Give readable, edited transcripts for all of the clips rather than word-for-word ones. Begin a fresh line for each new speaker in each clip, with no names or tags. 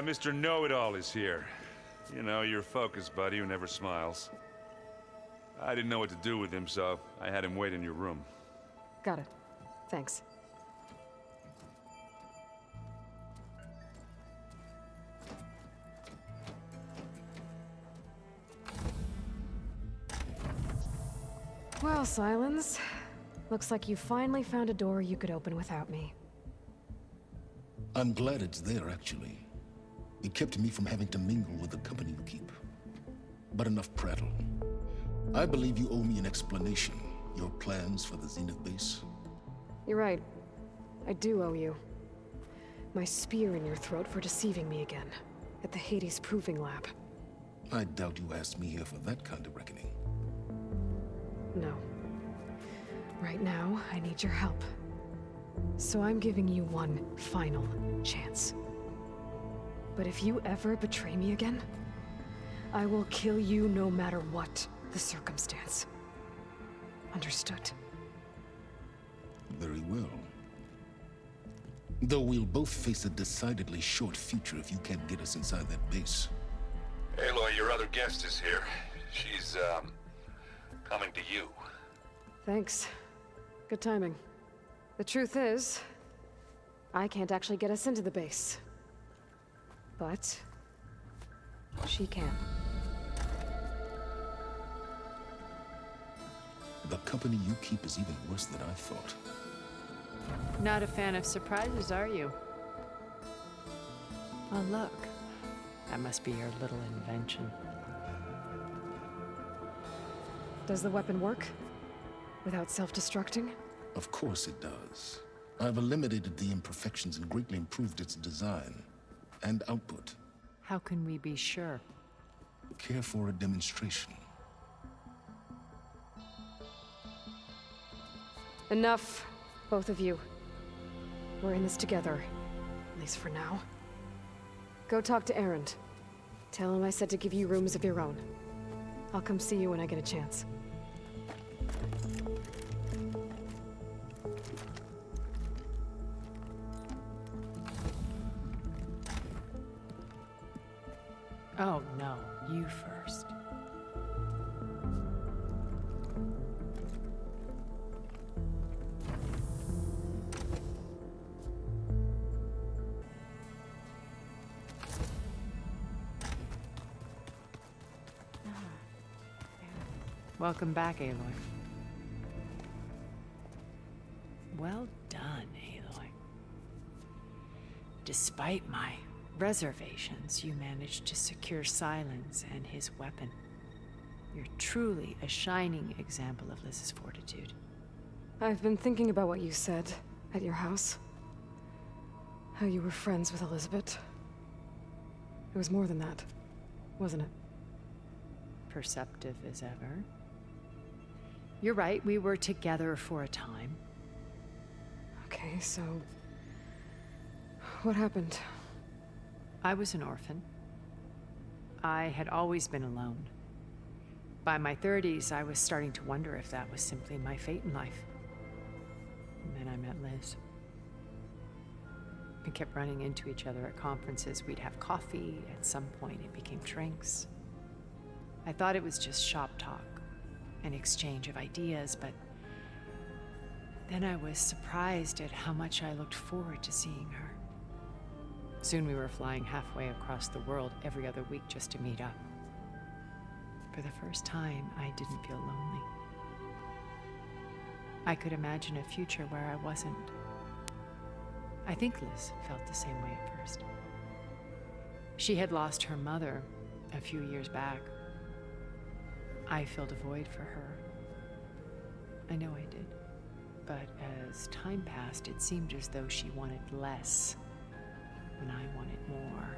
Mr. Know-It-All is here. You know, your focus buddy who never smiles. I didn't know what to do with him, so I had him wait in your room.
Got it. Thanks. Well, Silence. Looks like you finally found a door you could open without me.
I'm glad it's there, actually. It kept me from having to mingle with the company you keep. But enough prattle. I believe you owe me an explanation. Your plans for the Zenith base?
You're right. I do owe you. My spear in your throat for deceiving me again. At the Hades Proving Lab.
I doubt you asked me here for that kind of reckoning.
No. Right now, I need your help. So I'm giving you one final chance. But if you ever betray me again, I will kill you no matter what the circumstance. Understood?
Very well. Though we'll both face a decidedly short future if you can't get us inside that base.
Aloy, your other guest is here. She's, coming to you.
Thanks. Good timing. The truth is, I can't actually get us into the base. But she can.
The company you keep is even worse than I thought.
Not a fan of surprises, are you? Oh, look. That must be your little invention.
Does the weapon work? Without self-destructing?
Of course it does. I've eliminated the imperfections and greatly improved its design and output.
How can we be sure?
Care for a demonstration?
Enough, both of you. We're in this together, at least for now. Go talk to Erend. Tell him I said to give you rooms of your own. I'll come see you when I get a chance.
Oh, no. You first. Welcome back, Aloy. Well done, Aloy. Despite my reservations, you managed to secure Silence and his weapon. You're truly a shining example of Liz's fortitude.
I've been thinking about what you said at your house. How you were friends with Elizabeth. It was more than that, wasn't it?
Perceptive as ever. You're right, we were together for a time.
Okay, so... what happened?
I was an orphan. I had always been alone. By my 30s, I was starting to wonder if that was simply my fate in life. And then I met Liz. We kept running into each other at conferences. We'd have coffee. At some point, it became drinks. I thought it was just shop talk, an exchange of ideas, but then I was surprised at how much I looked forward to seeing her. Soon we were flying halfway across the world every other week just to meet up. For the first time, I didn't feel lonely. I could imagine a future where I wasn't. I think Liz felt the same way at first. She had lost her mother a few years back. I filled a void for her. I know I did. But as time passed, it seemed as though she wanted less when I wanted more.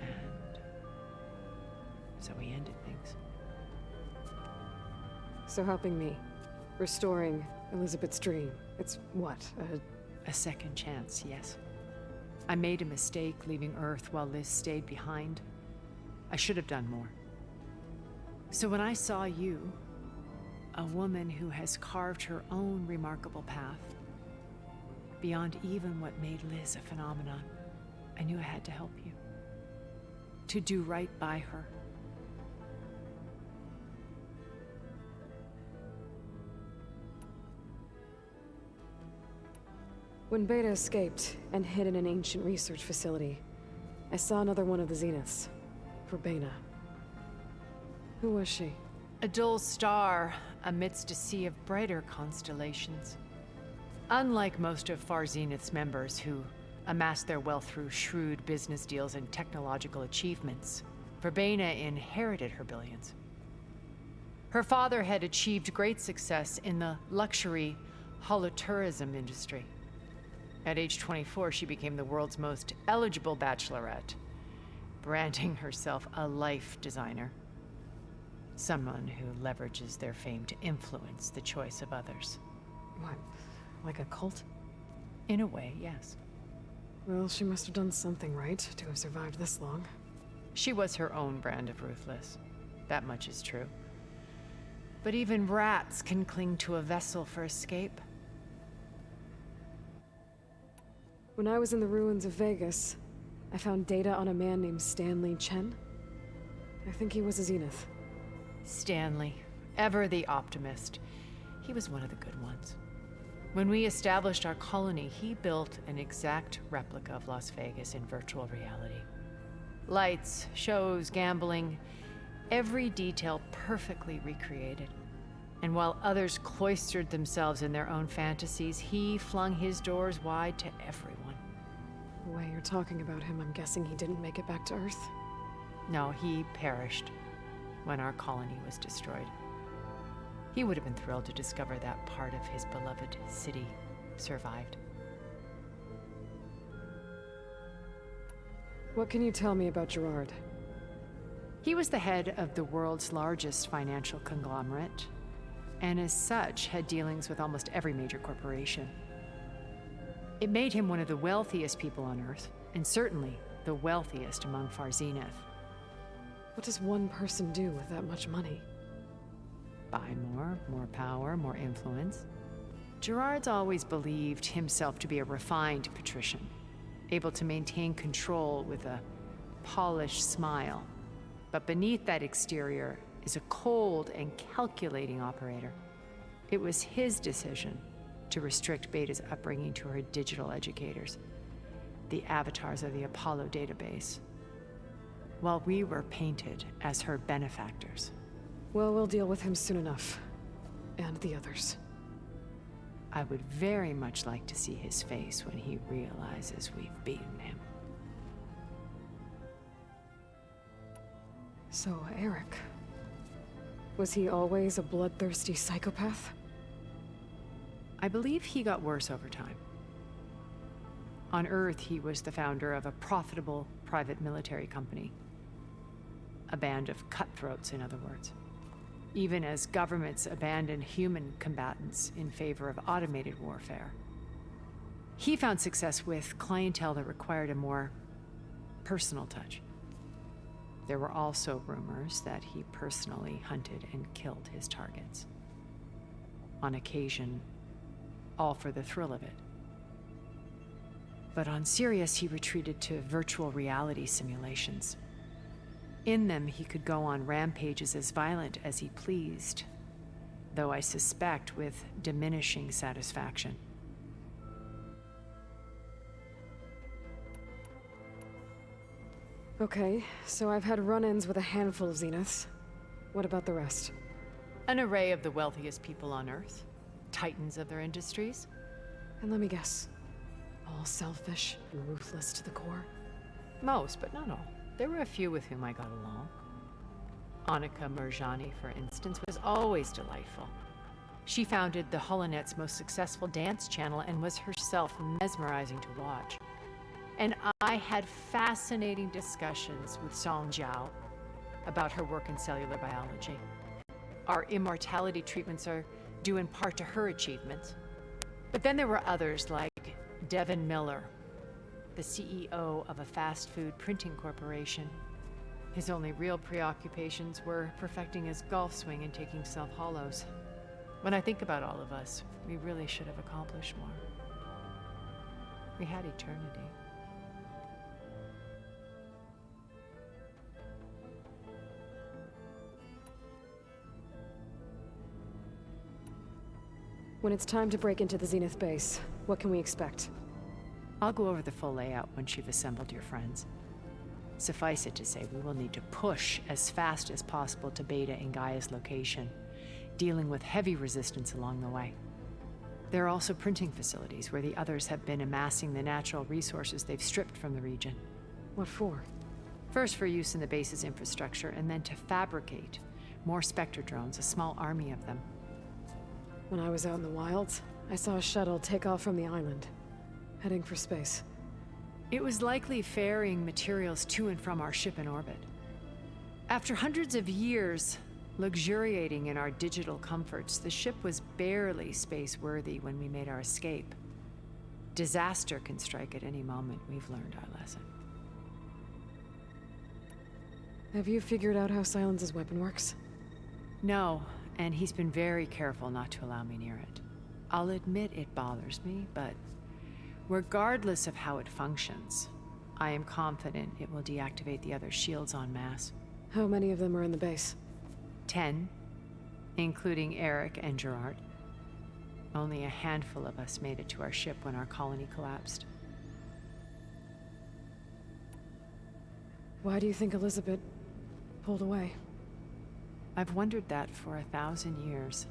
And so we ended things.
So helping me, restoring Elizabeth's dream, it's what,
A second chance, yes. I made a mistake leaving Earth while Liz stayed behind. I should have done more. So when I saw you, a woman who has carved her own remarkable path, beyond even what made Liz a phenomenon, I knew I had to help you. to do right by her.
When Beta escaped and hid in an ancient research facility, I saw another one of the Zeniths. Verbena. Who was she?
A dull star amidst a sea of brighter constellations. Unlike most of Far Zenith's members who amassed their wealth through shrewd business deals and technological achievements, Verbena inherited her billions. Her father had achieved great success in the luxury holotourism industry. At age 24, she became the world's most eligible bachelorette, branding herself a life designer. Someone who leverages their fame to influence the choice of others.
What, like a cult?
In a way, yes.
Well, she must have done something right to have survived this long.
She was her own brand of ruthless. That much is true. But even rats can cling to a vessel for escape.
When I was in the ruins of Vegas, I found data on a man named Stanley Chen. I think he was a Zenith.
Stanley, ever the optimist. He was one of the good ones. When we established our colony, he built an exact replica of Las Vegas in virtual reality. Lights, shows, gambling, every detail perfectly recreated. And while others cloistered themselves in their own fantasies, he flung his doors wide to everyone.
The way you're talking about him, I'm guessing he didn't make it back to Earth.
No, he perished when our colony was destroyed. He would have been thrilled to discover that part of his beloved city survived.
What can you tell me about Gerard?
He was the head of the world's largest financial conglomerate, and as such had dealings with almost every major corporation. It made him one of the wealthiest people on Earth, and certainly the wealthiest among Far Zenith.
What does one person do with that much money?
Buy more power, more influence. Gerard's always believed himself to be a refined patrician, able to maintain control with a polished smile. But beneath that exterior is a cold and calculating operator. It was his decision to restrict Beta's upbringing to her digital educators, the avatars of the Apollo database, while we were painted as her benefactors.
Well, we'll deal with him soon enough. And the others.
I would very much like to see his face when he realizes we've beaten him.
So, Eric. Was he always a bloodthirsty psychopath?
I believe he got worse over time. On Earth, he was the founder of a profitable private military company. A band of cutthroats, in other words. Even as governments abandoned human combatants in favor of automated warfare. He found success with clientele that required a more personal touch. There were also rumors that he personally hunted and killed his targets. On occasion, all for the thrill of it. But on Sirius, he retreated to virtual reality simulations. In them, he could go on rampages as violent as he pleased, though I suspect with diminishing satisfaction.
Okay, so I've had run-ins with a handful of Zeniths. What about the rest?
An array of the wealthiest people on Earth, titans of their industries.
And let me guess. All selfish and ruthless to the core?
Most, but not all. There were a few with whom I got along. Annika Merjani, for instance, was always delightful. She founded the HoloNet's most successful dance channel and was herself mesmerizing to watch. And I had fascinating discussions with Song Jiao about her work in cellular biology. Our immortality treatments are due in part to her achievements. But then there were others like Devin Miller, the CEO of a fast food printing corporation. His only real preoccupations were perfecting his golf swing and taking self-hollows. When I think about all of us, we really should have accomplished more. We had eternity.
When it's time to break into the Zenith base, what can we expect?
I'll go over the full layout once you've assembled your friends. Suffice it to say, we will need to push as fast as possible to Beta and Gaia's location, dealing with heavy resistance along the way. There are also printing facilities where the others have been amassing the natural resources they've stripped from the region.
What for?
First for use in the base's infrastructure, and then to fabricate more Spectre drones, a small army of them.
When I was out in the wilds, I saw a shuttle take off from the island, heading for space.
It was likely ferrying materials to and from our ship in orbit. After hundreds of years luxuriating in our digital comforts, the ship was barely space-worthy when we made our escape. Disaster can strike at any moment. We've learned our lesson.
Have you figured out how Silence's weapon works?
No, and he's been very careful not to allow me near it. I'll admit it bothers me, but regardless of how it functions, I am confident it will deactivate the other shields en masse.
How many of them are in the base?
10, including Eric and Gerard. Only a handful of us made it to our ship when our colony collapsed.
Why do you think Elizabeth pulled away?
I've wondered that for 1,000 years.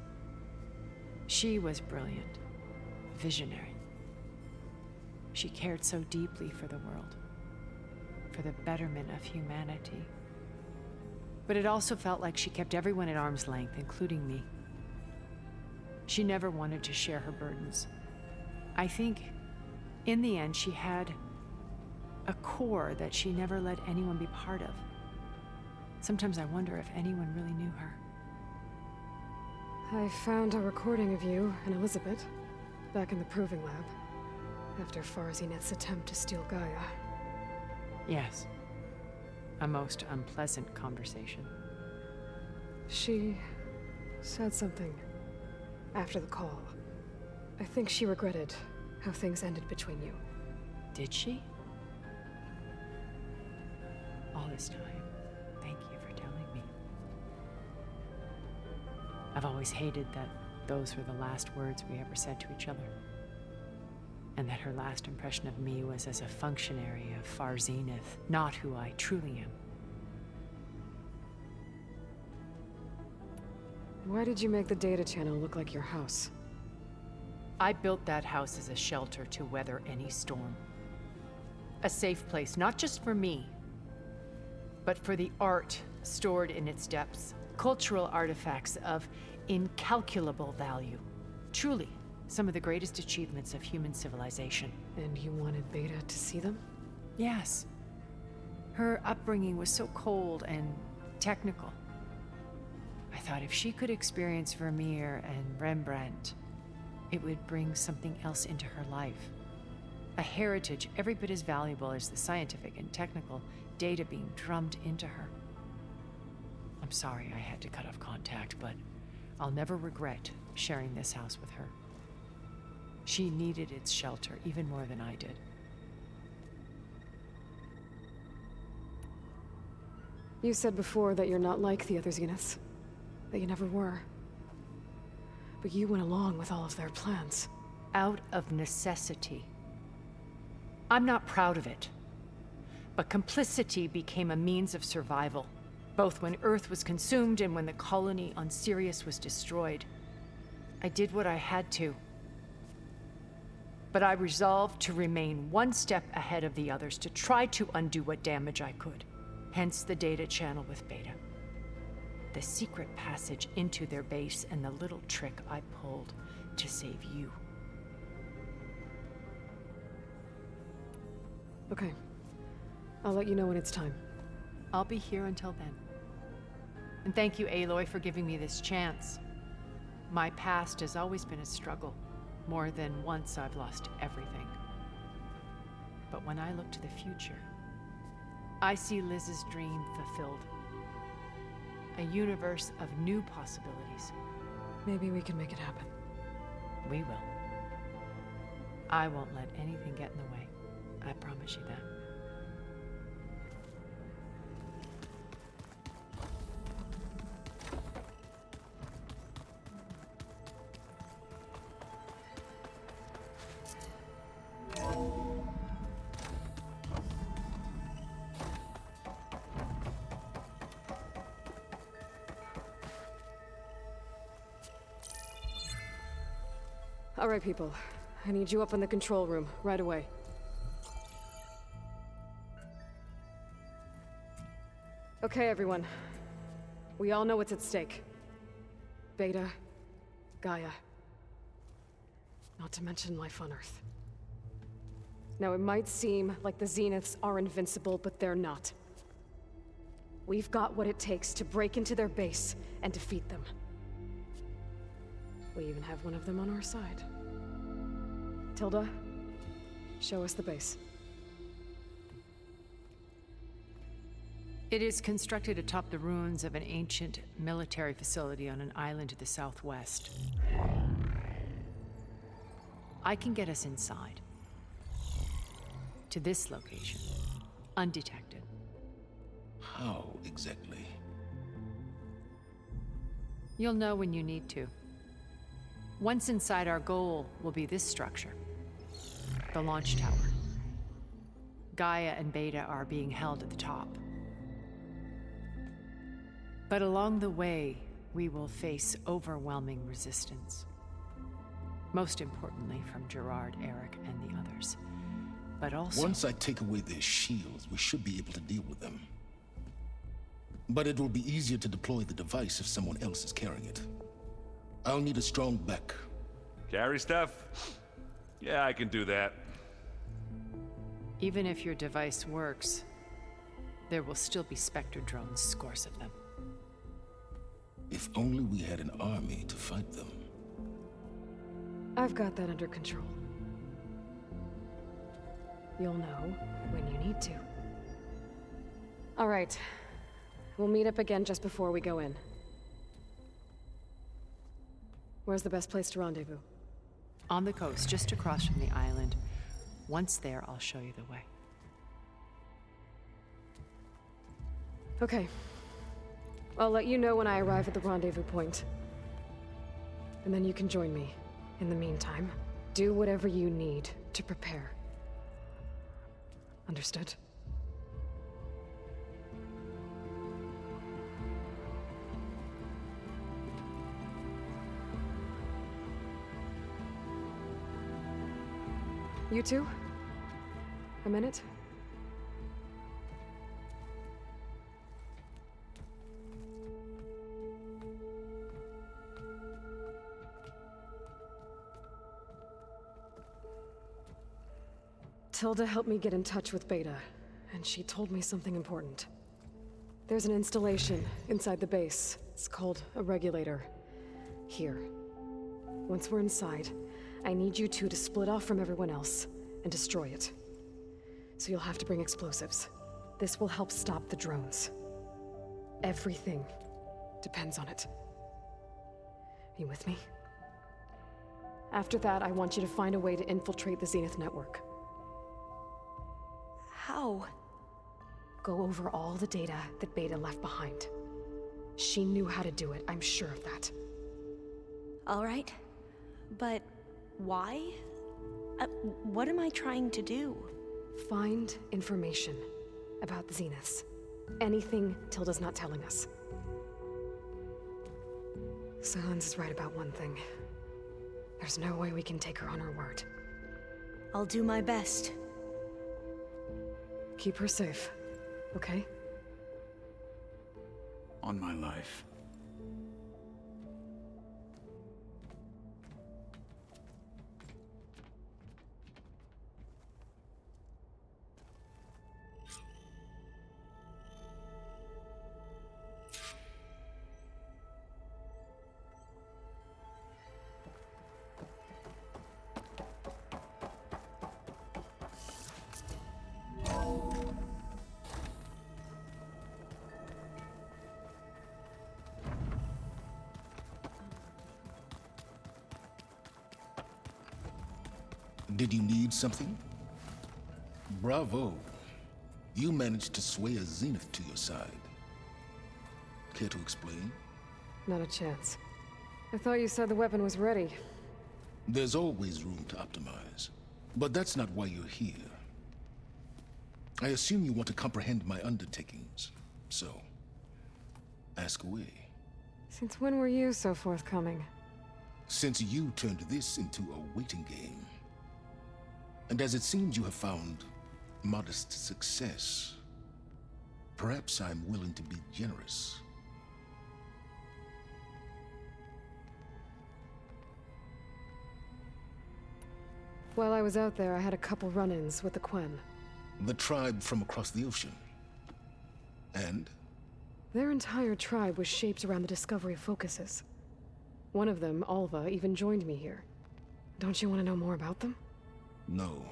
She was brilliant, visionary. She cared so deeply for the world, for the betterment of humanity. But it also felt like she kept everyone at arm's length, including me. She never wanted to share her burdens. I think, in the end, she had a core that she never let anyone be part of. Sometimes I wonder if anyone really knew her.
I found a recording of you and Elizabeth back in the proving lab after Zenith's attempt to steal Gaia.
Yes. A most unpleasant conversation.
She said something after the call. I think she regretted how things ended between you.
Did she? All this time, thank you for telling me. I've always hated that those were the last words we ever said to each other. And that her last impression of me was as a functionary of Zenith, not who I truly am.
Why did you make the data channel look like your house?
I built that house as a shelter to weather any storm. A safe place, not just for me, but for the art stored in its depths. Cultural artifacts of incalculable value. Truly, some of the greatest achievements of human civilization.
And you wanted Beta to see them?
Yes. Her upbringing was so cold and technical. I thought if she could experience Vermeer and Rembrandt, it would bring something else into her life. A heritage every bit as valuable as the scientific and technical data being drummed into her. I'm sorry I had to cut off contact, but I'll never regret sharing this house with her. She needed its shelter even more than I did.
You said before that you're not like the other Zeniths. That you never were. But you went along with all of their plans.
Out of necessity. I'm not proud of it. But complicity became a means of survival, both when Earth was consumed and when the colony on Sirius was destroyed. I did what I had to. But I resolved to remain one step ahead of the others, to try to undo what damage I could. Hence the data channel with Beta. The secret passage into their base and the little trick I pulled to save you.
Okay. I'll let you know when it's time.
I'll be here until then. And thank you, Aloy, for giving me this chance. My past has always been a struggle. More than once I've lost everything. But when I look to the future, I see Liz's dream fulfilled. A universe of new possibilities.
Maybe we can make it happen.
We will. I won't let anything get in the way. I promise you that.
All right, people. I need you up in the control room, right away. Okay, everyone. We all know what's at stake. Beta, Gaia. Not to mention life on Earth. Now, it might seem like the Zeniths are invincible, but they're not. We've got what it takes to break into their base and defeat them. We even have one of them on our side. Tilda, show us the base.
It is constructed atop the ruins of an ancient military facility on an island to the southwest. I can get us inside. To this location, undetected.
How exactly?
You'll know when you need to. Once inside, our goal will be this structure. The launch tower. Gaia and Beta are being held at the top. But along the way, we will face overwhelming resistance. Most importantly from Gerard, Eric, and the others. But also...
Once I take away their shields, we should be able to deal with them. But it will be easier to deploy the device if someone else is carrying it. I'll need a strong back.
Carry stuff? Yeah, I can do that.
Even if your device works, there will still be Spectre drones, scores of them.
If only we had an army to fight them.
I've got that under control. You'll know when you need to. All right. We'll meet up again just before we go in. Where's the best place to rendezvous?
On the coast, just across from the island. Once there, I'll show you the way.
Okay. I'll let you know when I arrive at the rendezvous point. And then you can join me. In the meantime, do whatever you need to prepare. Understood? You two? A minute? Tilda helped me get in touch with Beta, and she told me something important. There's an installation inside the base. It's called a regulator. Here. Once we're inside, I need you two to split off from everyone else and destroy it. So you'll have to bring explosives. This will help stop the drones. Everything depends on it. Are you with me? After that, I want you to find a way to infiltrate the Zenith network.
How?
Go over all the data that Beta left behind. She knew how to do it, I'm sure of that.
All right. But why? What am I trying to do?
Find information about the Zeniths. Anything Tilda's not telling us. Silence is right about one thing. There's no way we can take her on her word.
I'll do my best.
Keep her safe, okay?
On my life.
Did you need something? Bravo. You managed to sway a Zenith to your side. Care to explain?
Not a chance. I thought you said the weapon was ready.
There's always room to optimize. But that's not why you're here. I assume you want to comprehend my undertakings. So, ask away.
Since when were you so forthcoming?
Since you turned this into a waiting game, and as it seems you have found modest success, perhaps I'm willing to be generous.
While I was out there, I had a couple run-ins with the Quen.
The tribe from across the ocean. And?
Their entire tribe was shaped around the discovery of focuses. One of them, Alva, even joined me here. Don't you want to know more about them?
No.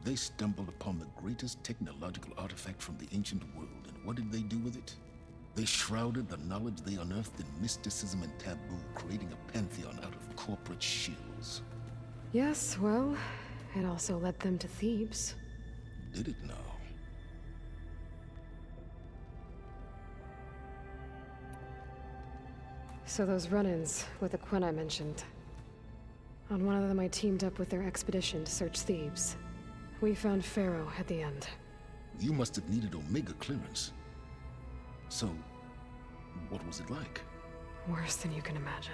They stumbled upon the greatest technological artifact from the ancient world, and what did they do with it? They shrouded the knowledge they unearthed in mysticism and taboo, creating a pantheon out of corporate shills.
Yes, well, it also led them to Thebes.
Did it now?
So those run-ins with the Quen I mentioned. On one of them I teamed up with their expedition to search Thebes. We found Pharaoh at the end.
You must have needed Omega clearance. So, what was it like?
Worse than you can imagine.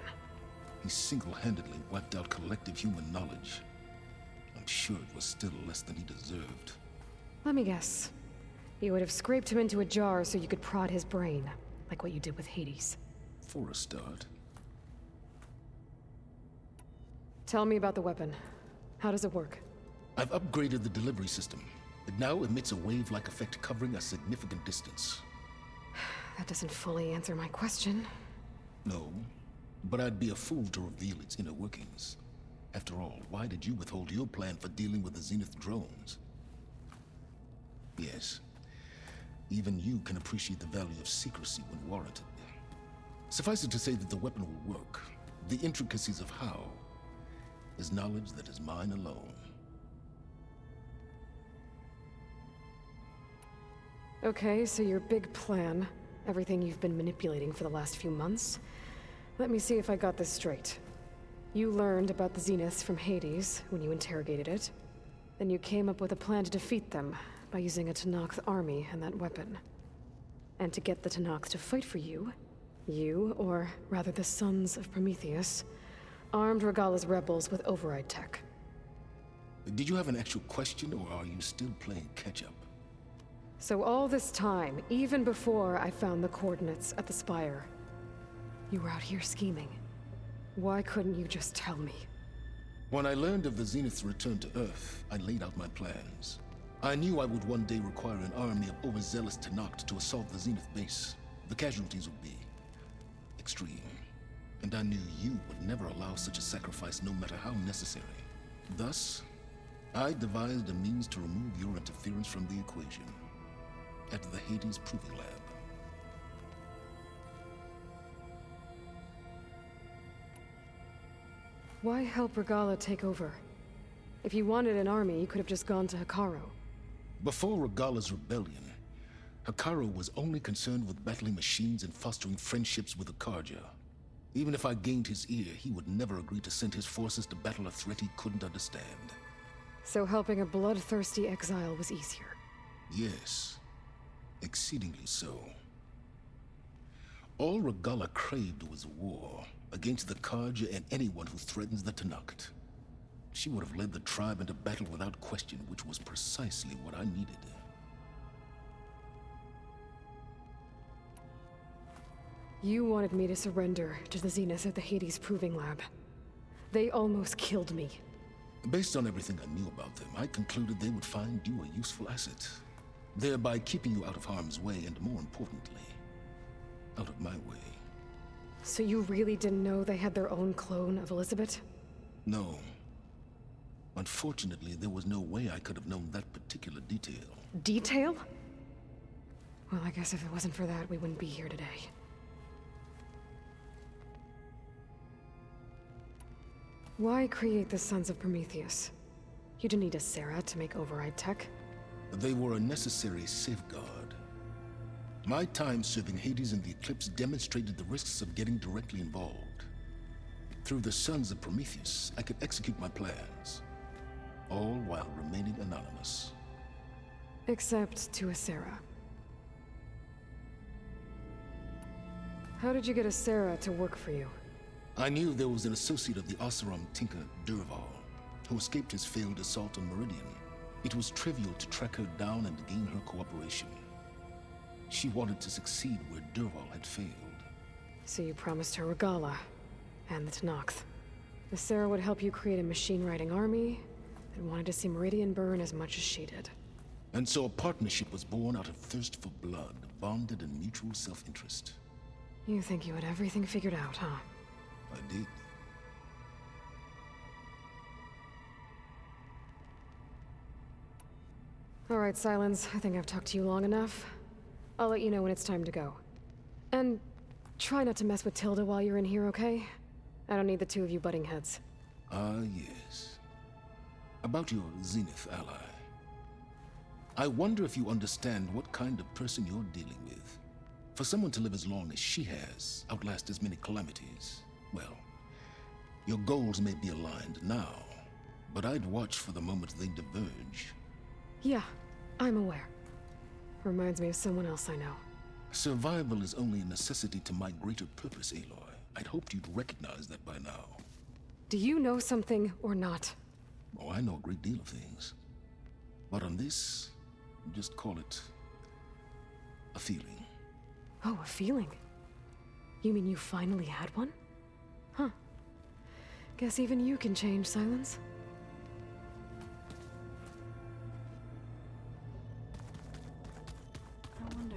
He single-handedly wiped out collective human knowledge. I'm sure it was still less than he deserved.
Let me guess. You would have scraped him into a jar so you could prod his brain, like what you did with Hades.
For a start.
Tell me about the weapon. How does it work?
I've upgraded the delivery system. It now emits a wave-like effect covering a significant distance.
That doesn't fully answer my question.
No, but I'd be a fool to reveal its inner workings. After all, why did you withhold your plan for dealing with the Zenith drones? Yes, even you can appreciate the value of secrecy when warranted. Suffice it to say that the weapon will work. The intricacies of how is knowledge that is mine alone.
Okay, so your big plan, everything you've been manipulating for the last few months. Let me see if I got this straight. You learned about the Zeniths from Hades when you interrogated it. Then you came up with a plan to defeat them by using a Tenakth army and that weapon. And to get the Tenakth to fight for you, or rather the Sons of Prometheus, armed Regalla's rebels with override tech.
Did you have an actual question, or are you still playing catch-up?
So all this time, even before I found the coordinates at the Spire, you were out here scheming. Why couldn't you just tell me?
When I learned of the Zenith's return to Earth, I laid out my plans. I knew I would one day require an army of overzealous Tenakth to assault the Zenith base. The casualties would be extreme. And I knew you would never allow such a sacrifice, no matter how necessary. Thus, I devised a means to remove your interference from the equation. At the Hades Proving Lab.
Why help Regalla take over? If you wanted an army, you could have just gone to Hekarro.
Before Regalla's rebellion, Hekarro was only concerned with battling machines and fostering friendships with the Karja. Even if I gained his ear, he would never agree to send his forces to battle a threat he couldn't understand.
So helping a bloodthirsty exile was easier.
Yes, exceedingly so. All Regalla craved was war against the Karja and anyone who threatens the Tenakth. She would have led the tribe into battle without question, which was precisely what I needed.
You wanted me to surrender to the Zenith at the Hades Proving Lab. They almost killed me.
Based on everything I knew about them, I concluded they would find you a useful asset, thereby keeping you out of harm's way and, more importantly, out of my way.
So you really didn't know they had their own clone of Elizabeth?
No. Unfortunately, there was no way I could have known that particular detail.
Detail? Well, I guess if it wasn't for that, we wouldn't be here today. Why create the Sons of Prometheus? You didn't need a Sarah to make override tech.
They were a necessary safeguard. My time serving Hades in the Eclipse demonstrated the risks of getting directly involved. Through the Sons of Prometheus, I could execute my plans, all while remaining anonymous.
Except to a Sarah. How did you get a Sarah to work for you?
I knew there was an associate of the Oseram tinker, Durval, who escaped his failed assault on Meridian. It was trivial to track her down and gain her cooperation. She wanted to succeed where Durval had failed.
So you promised her Regala, and the Tenakth. The Sarah would help you create a machine-riding army, and wanted to see Meridian burn as much as she did.
And so a partnership was born out of thirst for blood, bonded in mutual self-interest.
You think you had everything figured out, huh?
I did.
All right, Silence. I think I've talked to you long enough. I'll let you know when it's time to go. And try not to mess with Tilda while you're in here, okay? I don't need the two of you butting heads.
Ah, yes. About your Zenith ally. I wonder if you understand what kind of person you're dealing with. For someone to live as long as she has, outlast as many calamities, well, your goals may be aligned now, but I'd watch for the moment they diverge.
Yeah, I'm aware. Reminds me of someone else I know.
Survival is only a necessity to my greater purpose, Aloy. I'd hoped you'd recognize that by now.
Do you know something or not?
Oh, I know a great deal of things. But on this, just call it a feeling.
Oh, a feeling? You mean you finally had one? Huh. Guess even you can change, Silence.
I wonder.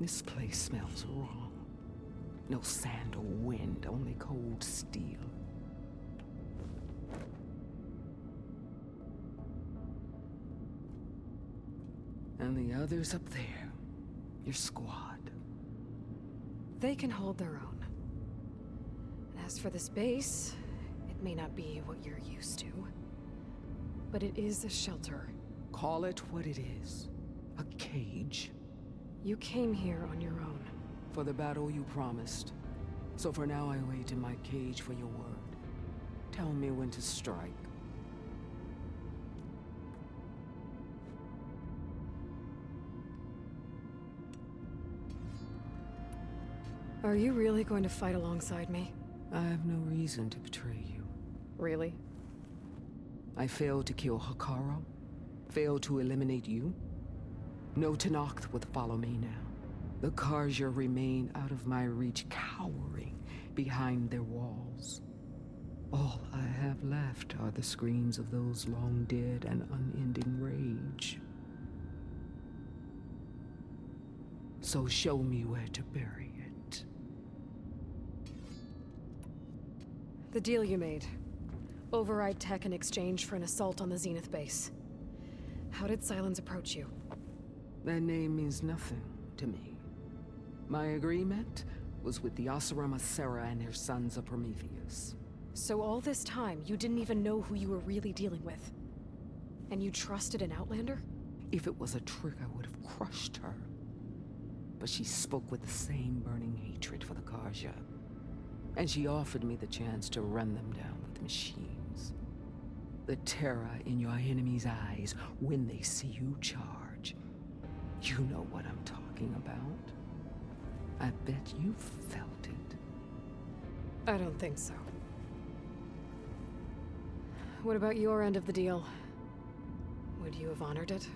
This place smells wrong. No sand or wind, only cold steel. And the others up there, your squad.
They can hold their own. And as for this base, it may not be what you're used to. But it is a shelter.
Call it what it is. A cage.
You came here on your own.
For the battle you promised. So for now I wait in my cage for your word. Tell me when to strike.
Are you really going to fight alongside me?
I have no reason to betray you.
Really?
I failed to kill Hakaru. Failed to eliminate you. No Tenakth would follow me now. The Karja remain out of my reach, cowering behind their walls. All I have left are the screams of those long dead and unending rage. So show me where to bury it.
The deal you made. Override tech in exchange for an assault on the Zenith base. How did Silence approach you?
That name means nothing to me. My agreement was with the Oseram Sarah and their sons of Prometheus.
So all this time, you didn't even know who you were really dealing with? And you trusted an Outlander?
If it was a trick, I would have crushed her. But she spoke with the same burning hatred for the Karja. And she offered me the chance to run them down with machines. The terror in your enemy's eyes when they see you charge. You know what I'm talking about. I bet you felt it.
I don't think so. What about your end of the deal? Would you have honored it?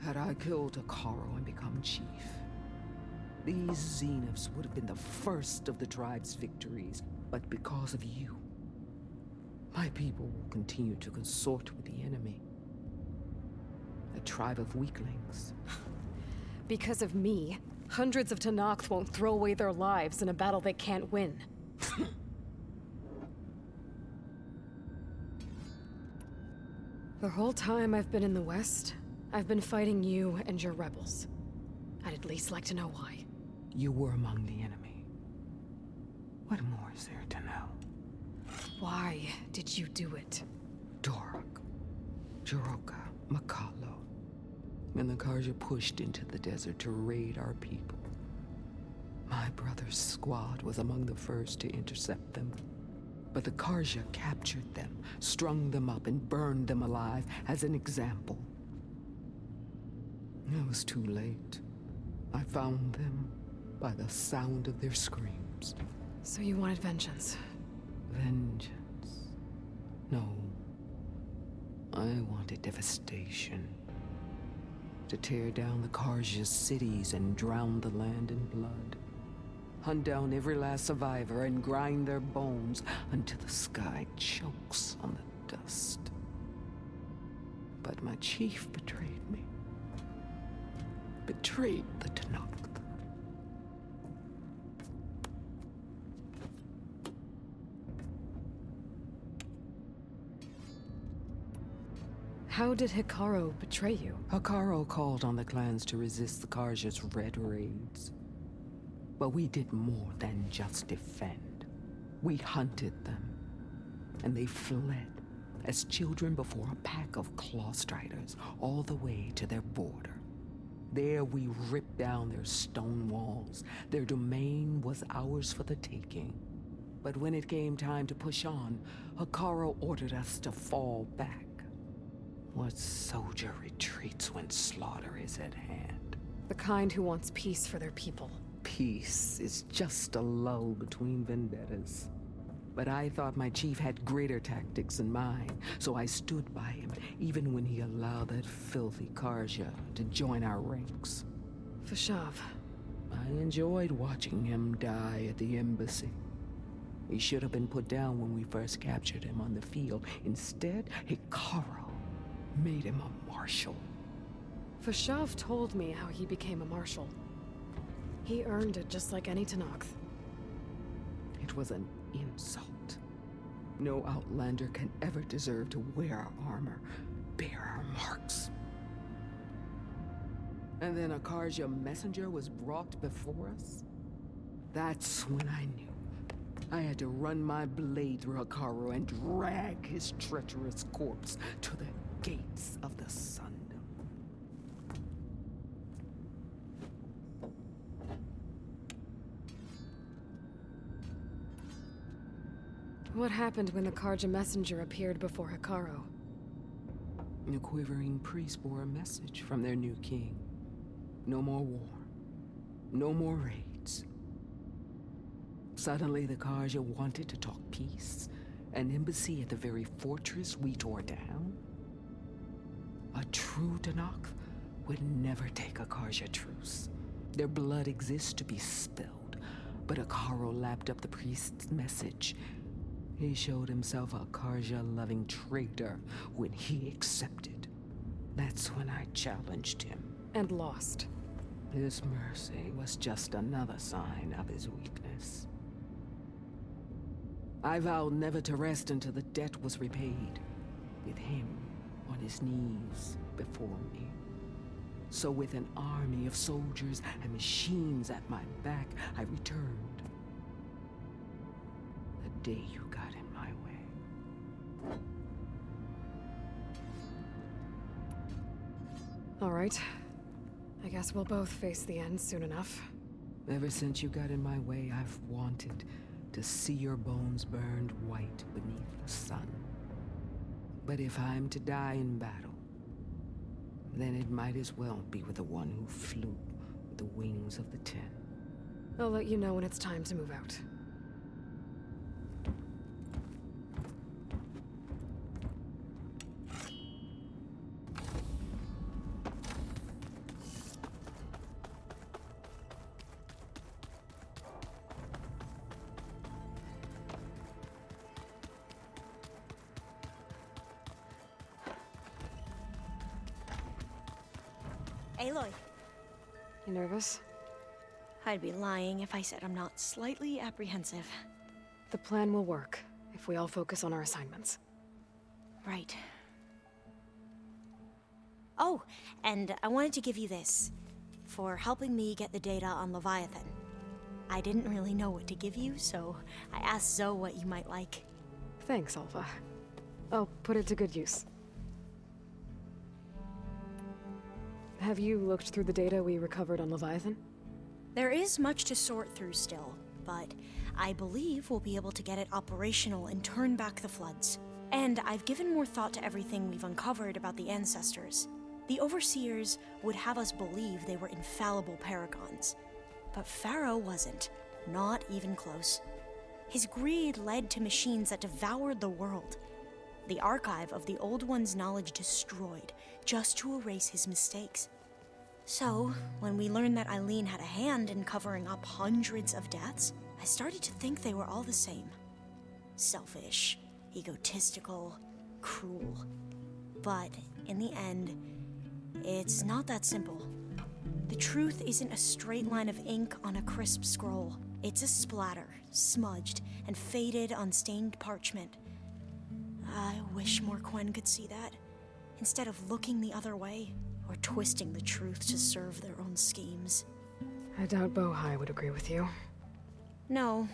Had I killed Hakaru and become chief, these Zeniths would have been the first of the tribe's victories. But because of you, my people will continue to consort with the enemy. A tribe of weaklings.
Because of me, hundreds of Tenakth won't throw away their lives in a battle they can't win. The whole time I've been in the West, I've been fighting you and your rebels. I'd at least like to know why.
You were among the enemy. What more is there to know?
Why did you do it?
Dorok, Jiroka, Makalo. when the Karja pushed into the desert to raid our people. My brother's squad was among the first to intercept them. But the Karja captured them, strung them up, and burned them alive as an example. It was too late. I found them by the sound of their screams.
So you wanted vengeance?
Vengeance? No. I wanted devastation. To tear down the Karja's cities and drown the land in blood. Hunt down every last survivor and grind their bones until the sky chokes on the dust. But my chief betrayed me. Betrayed the Tanakh.
How did Hikaru betray you?
Hikaru called on the clans to resist the Karja's red raids. But we did more than just defend. We hunted them, and they fled as children before a pack of claw striders all the way to their border. There we ripped down their stone walls. Their domain was ours for the taking. But when it came time to push on, Hikaru ordered us to fall back. What soldier retreats when slaughter is at hand?
The kind who wants peace for their people.
Peace is just a lull between vendettas. But I thought my chief had greater tactics than mine, so I stood by him, even when he allowed that filthy Karja to join our ranks.
Vashav.
I enjoyed watching him die at the embassy. He should have been put down when we first captured him on the field. Instead, Hikaru made him a marshal.
Vashav told me how he became a marshal. He earned it just like any Tanakh.
It was an insult. No outlander can ever deserve to wear our armor, bear our marks. And then a Karja messenger was brought before us? That's when I knew. I had to run my blade through Hikaru and drag his treacherous corpse to the gates of the Sundom.
What happened when the Karja messenger appeared before Hikaru?
The quivering priest bore a message from their new king. No more war. No more raids. Suddenly the Karja wanted to talk peace. An embassy at the very fortress we tore down? A true Tanakh would never take a Karja truce. Their blood exists to be spilled. But Hikaru lapped up the priest's message. He showed himself a Karja-loving traitor when he accepted. That's when I challenged him.
And lost.
His mercy was just another sign of his weakness. I vowed never to rest until the debt was repaid, with him on his knees before me. So with an army of soldiers and machines at my back, I returned. The day you got in my way.
All right. I guess we'll both face the end soon enough.
Ever since you got in my way, I've wanted to see your bones burned white beneath the sun. But if I'm to die in battle, then it might as well be with the one who flew with the wings of the 10.
I'll let you know when it's time to move out.
Aloy,
You nervous?
I'd be lying if I said I'm not slightly apprehensive.
The plan will work if we all focus on our assignments.
Right. Oh, and I wanted to give you this for helping me get the data on Leviathan. I didn't really know what to give you, so I asked Zoe what you might like.
Thanks, Alpha. I'll put it to good use. Have you looked through the data we recovered on Leviathan?
There is much to sort through still, but I believe we'll be able to get it operational and turn back the floods. And I've given more thought to everything we've uncovered about the ancestors. The Overseers would have us believe they were infallible paragons. But Pharaoh wasn't. Not even close. His greed led to machines that devoured the world. The archive of the Old One's knowledge destroyed, just to erase his mistakes. So, when we learned that Eileen had a hand in covering up hundreds of deaths, I started to think they were all the same. Selfish, egotistical, cruel. But, in the end, it's not that simple. The truth isn't a straight line of ink on a crisp scroll. It's a splatter, smudged, and faded on stained parchment. I wish more Quen could see that, instead of looking the other way, or twisting the truth to serve their own schemes.
I doubt Bohai would agree with you.
No,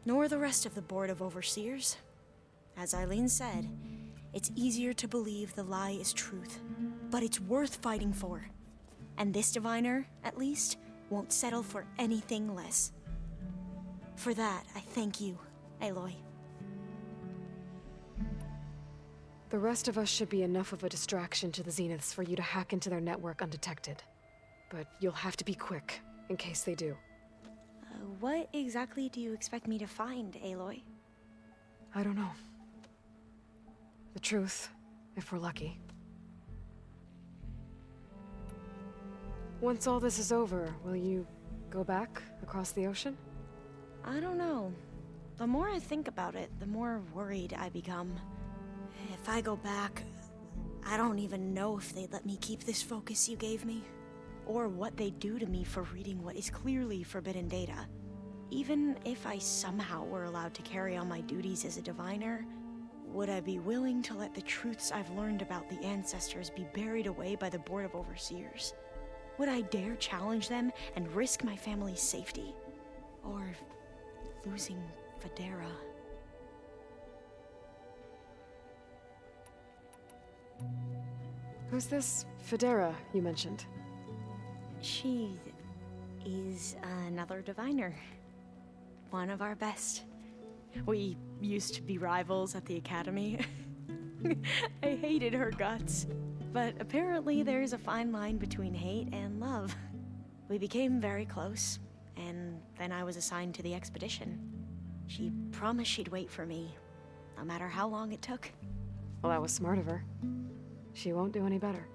nor the rest of the Board of Overseers. As Eileen said, it's easier to believe the lie is truth, but it's worth fighting for. And this diviner, at least, won't settle for anything less. For that, I thank you, Aloy.
The rest of us should be enough of a distraction to the Zeniths for you to hack into their network undetected. But you'll have to be quick, in case they do.
What exactly do you expect me to find, Aloy?
I don't know. The truth, if we're lucky. Once all this is over, will you go back across the ocean?
I don't know. The more I think about it, the more worried I become. If I go back, I don't even know if they'd let me keep this focus you gave me, or what they'd do to me for reading what is clearly forbidden data. Even if I somehow were allowed to carry on my duties as a diviner, would I be willing to let the truths I've learned about the ancestors be buried away by the Board of Overseers? Would I dare challenge them and risk my family's safety? Or losing Federa?
Who's this Federa you mentioned?
She is another diviner. One of our best. We used to be rivals at the academy. I hated her guts. But apparently there's a fine line between hate and love. We became very close, and then I was assigned to the expedition. She promised she'd wait for me, no matter how long it took.
Well, that was smart of her. She won't do any better.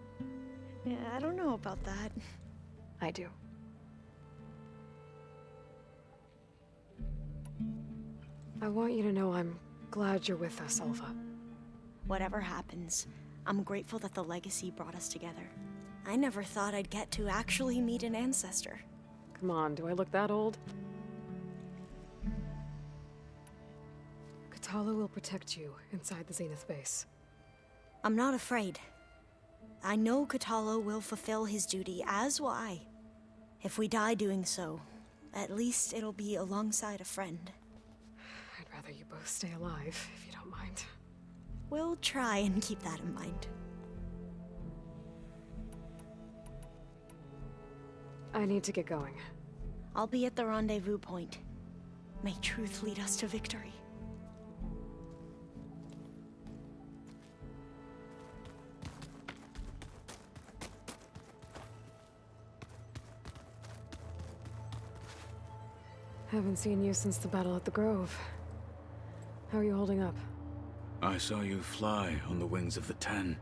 Yeah, I don't know about that.
I do. I want you to know I'm glad you're with us, Alva.
Whatever happens, I'm grateful that the legacy brought us together. I never thought I'd get to actually meet an ancestor.
Come on, do I look that old? Katala will protect you inside the Zenith base.
I'm not afraid. I know Katala will fulfill his duty, as will I. If we die doing so, at least it'll be alongside a friend.
I'd rather you both stay alive, if you don't mind.
We'll try and keep that in mind.
I need to get going.
I'll be at the rendezvous point. May truth lead us to victory.
Haven't seen you since the battle at the Grove. How are you holding up?
I saw you fly on the wings of the Ten,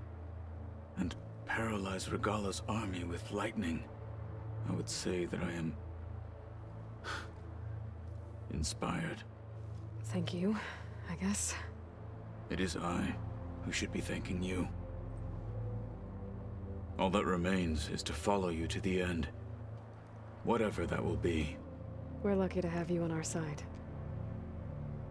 and paralyze Regala's army with lightning. I would say that I am inspired.
Thank you, I guess.
It is I who should be thanking you. All that remains is to follow you to the end. Whatever that will be.
We're lucky to have you on our side.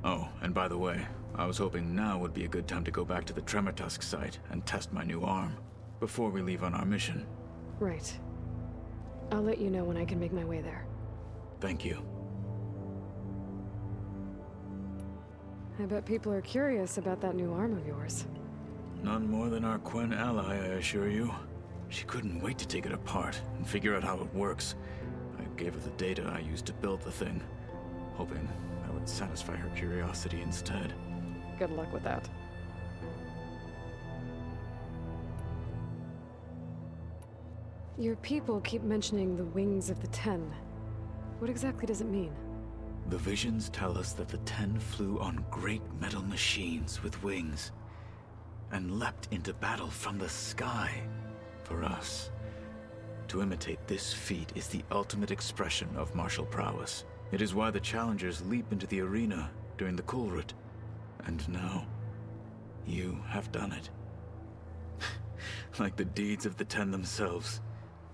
Oh, and by the way, I was hoping now would be a good time to go back to the Tremortusk site and test my new arm, before we leave on our mission.
Right. I'll let you know when I can make my way there.
Thank you.
I bet people are curious about that new arm of yours.
None more than our Quen ally, I assure you. She couldn't wait to take it apart and figure out how it works. I gave her the data I used to build the thing, hoping that would satisfy her curiosity instead.
Good luck with that. Your people keep mentioning the wings of the Ten. What exactly does it mean?
The visions tell us that the Ten flew on great metal machines with wings and leapt into battle from the sky. For us, to imitate this feat is the ultimate expression of martial prowess. It is why the challengers leap into the arena during the Kulrut. And now, you have done it. Like the deeds of the Ten themselves,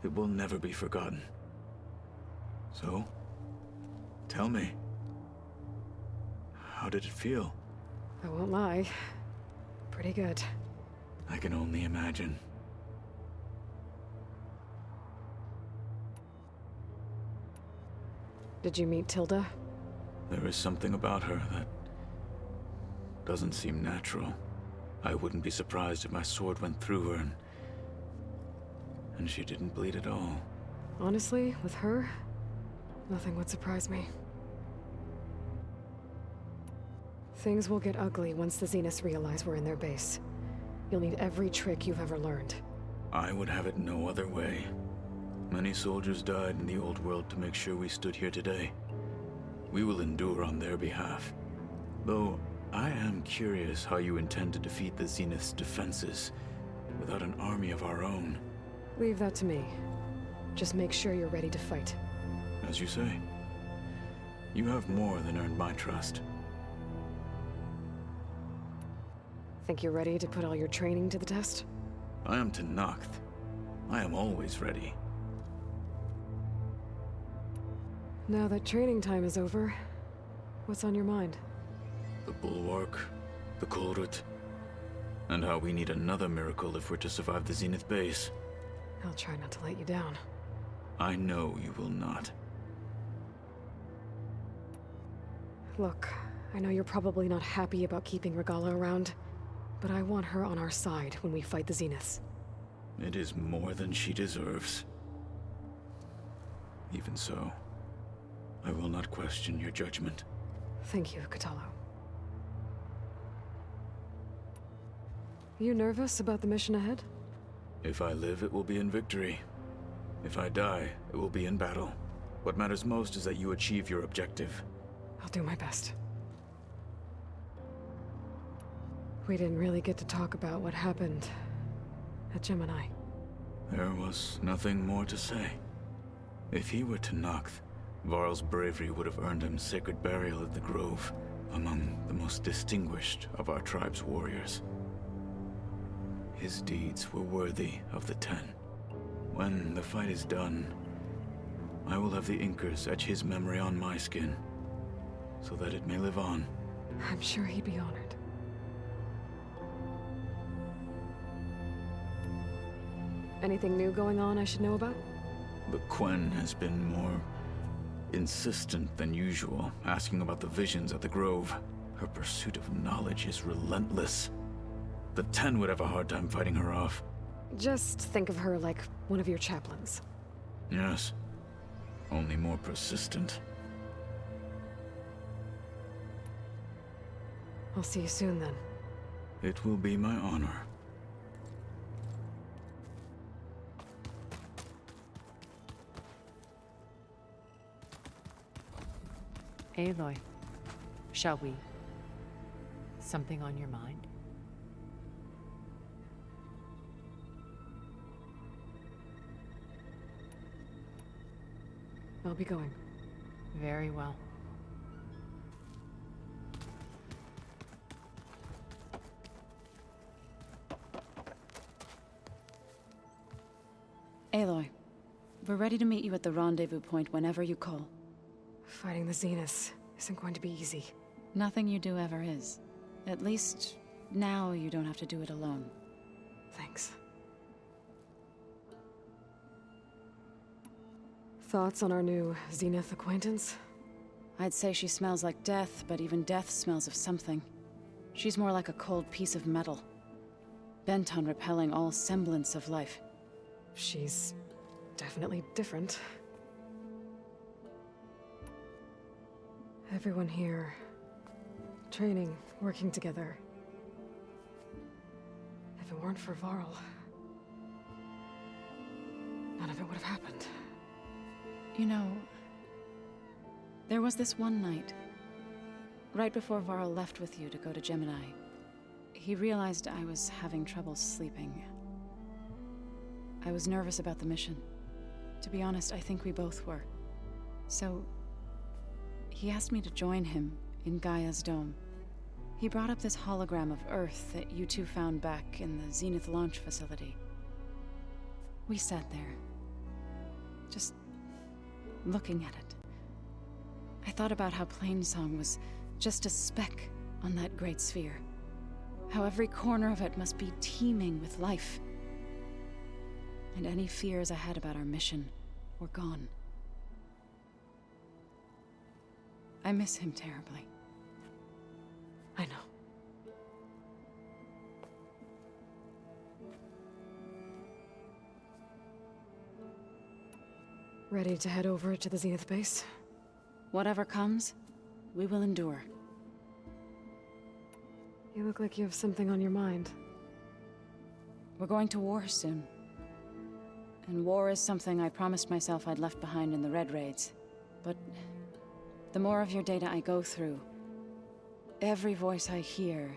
it will never be forgotten. So, tell me, how did it feel?
I won't lie. Pretty good.
I can only imagine.
Did you meet Tilda?
There is something about her that doesn't seem natural. I wouldn't be surprised if my sword went through her and she didn't bleed at all.
Honestly, with her, nothing would surprise me. Things will get ugly once the Zeniths realize we're in their base. You'll need every trick you've ever learned.
I would have it no other way. Many soldiers died in the old world to make sure we stood here today. We will endure on their behalf. Though, I am curious how you intend to defeat the Zenith's defenses without an army of our own.
Leave that to me. Just make sure you're ready to fight.
As you say, you have more than earned my trust.
Think you're ready to put all your training to the test?
I am Tenakth. I am always ready.
Now that training time is over, what's on your mind?
The Bulwark, the Kulrut, and how we need another miracle if we're to survive the Zenith base.
I'll try not to let you down.
I know you will not.
Look, I know you're probably not happy about keeping Regala around, but I want her on our side when we fight the Zeniths.
It is more than she deserves. Even so, I will not question your judgment.
Thank you, Kotallo. You nervous about the mission ahead?
If I live, it will be in victory. If I die, it will be in battle. What matters most is that you achieve your objective.
I'll do my best. We didn't really get to talk about what happened at Gemini.
There was nothing more to say. If he were Tenakth, Varl's bravery would have earned him sacred burial at the Grove, among the most distinguished of our tribe's warriors. His deeds were worthy of the Ten. When the fight is done, I will have the Inkers etch his memory on my skin, so that it may live on.
I'm sure he'd be honored. Anything new going on I should know about?
The Quen has been more insistent than usual, asking about the visions at the Grove. Her pursuit of knowledge is relentless. The Ten would have a hard time fighting her off.
Just think of her like one of your chaplains.
Yes. Only more persistent.
I'll see you soon then.
It will be my honor.
Aloy, shall we? Something on your mind?
I'll be going.
Very well.
Aloy, we're ready to meet you at the rendezvous point whenever you call.
Fighting the Zeniths isn't going to be easy.
Nothing you do ever is. At least, now you don't have to do it alone.
Thanks. Thoughts on our new Zenith acquaintance?
I'd say she smells like death, but even death smells of something. She's more like a cold piece of metal, bent on repelling all semblance of life.
she's definitely different. Everyone here, training, working together. If it weren't for Varl, none of it would have happened.
You know, there was this one night, right before Varl left with you to go to Gemini. He realized I was having trouble sleeping. I was nervous about the mission. To be honest, I think we both were. So, he asked me to join him in Gaia's dome. He brought up this hologram of Earth that you two found back in the Zenith launch facility. We sat there, just looking at it. I thought about how Plainsong was just a speck on that great sphere. How every corner of it must be teeming with life. And any fears I had about our mission were gone. I miss him terribly.
I know. Ready to head over to the Zenith base?
Whatever comes, we will endure.
You look like you have something on your mind.
We're going to war soon. And war is something I promised myself I'd left behind in the Red Raids. But the more of your data I go through, every voice I hear,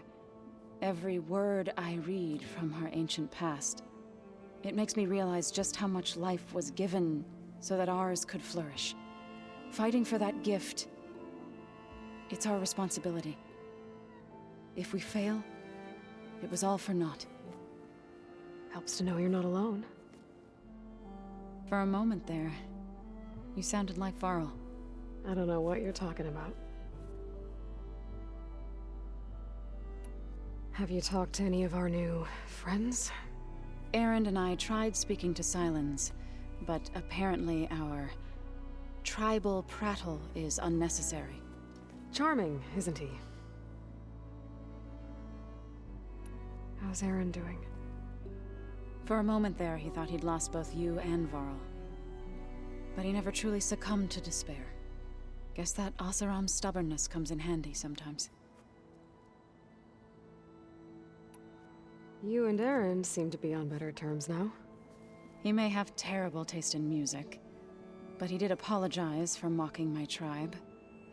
every word I read from our ancient past, it makes me realize just how much life was given so that ours could flourish. Fighting for that gift, it's our responsibility. If we fail, it was all for naught.
Helps to know you're not alone.
For a moment there, you sounded like Varl.
I don't know what you're talking about. Have you talked to any of our new friends?
Erend and I tried speaking to Sylens, but apparently our tribal prattle is unnecessary.
Charming, isn't he? How's Aaron doing?
For a moment there, he thought he'd lost both you and Varl. But he never truly succumbed to despair. Guess that Oseram's stubbornness comes in handy sometimes.
You and Aaron seem to be on better terms now.
He may have terrible taste in music, but he did apologize for mocking my tribe.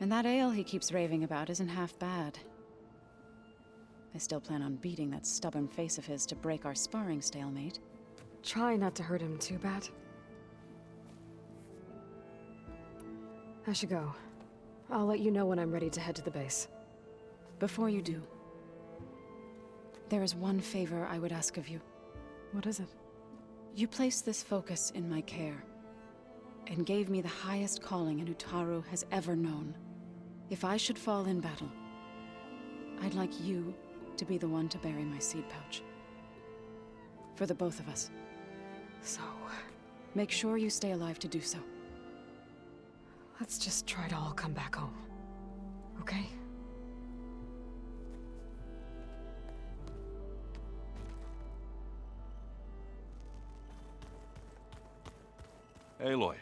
And that ale he keeps raving about isn't half bad. I still plan on beating that stubborn face of his to break our sparring stalemate.
Try not to hurt him too bad. I should go. I'll let you know when I'm ready to head to the base.
Before you do, there is one favor I would ask of you.
What is it?
You placed this focus in my care, and gave me the highest calling an Utaru has ever known. If I should fall in battle, I'd like you to be the one to bury my seed pouch. For the both of us.
So,
make sure you stay alive to do so.
let's just try to all come back home. Okay?
Aloy,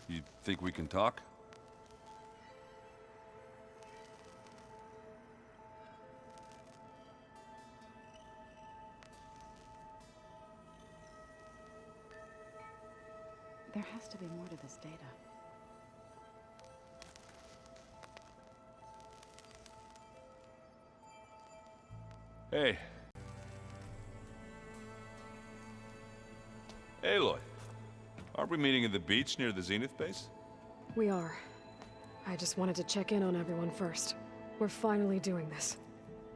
you think we can talk?
There has to be more to this data.
Hey. Aloy, aren't we meeting at the beach near the Zenith base?
We are. I just wanted to check in on everyone first. We're finally doing this.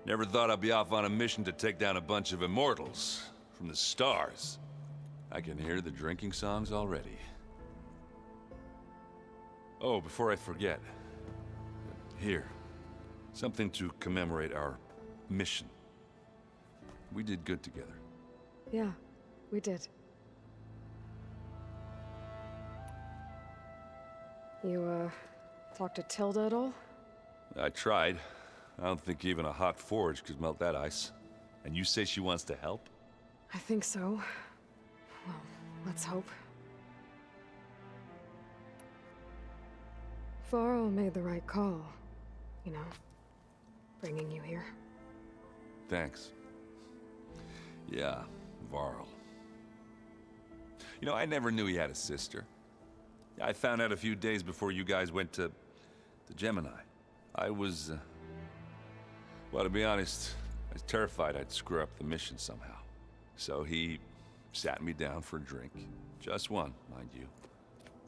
Never thought I'd be off on a mission to take down a bunch of immortals from the stars. I can hear the drinking songs already. Oh, before I forget. Here. Something to commemorate our mission. We did good together.
Yeah, we did. You, talked to Tilda at all?
I tried. I don't think even a hot forge could melt that ice. And you say she wants to help?
I think so. Well, Let's hope. Varl made the right call, you know, bringing you here.
Thanks. Yeah, Varl. You know, I never knew he had a sister. I found out a few days before you guys went to Gemini. I was, well, to be honest, I was terrified I'd screw up the mission somehow. So he sat me down for a drink. Just one, mind you.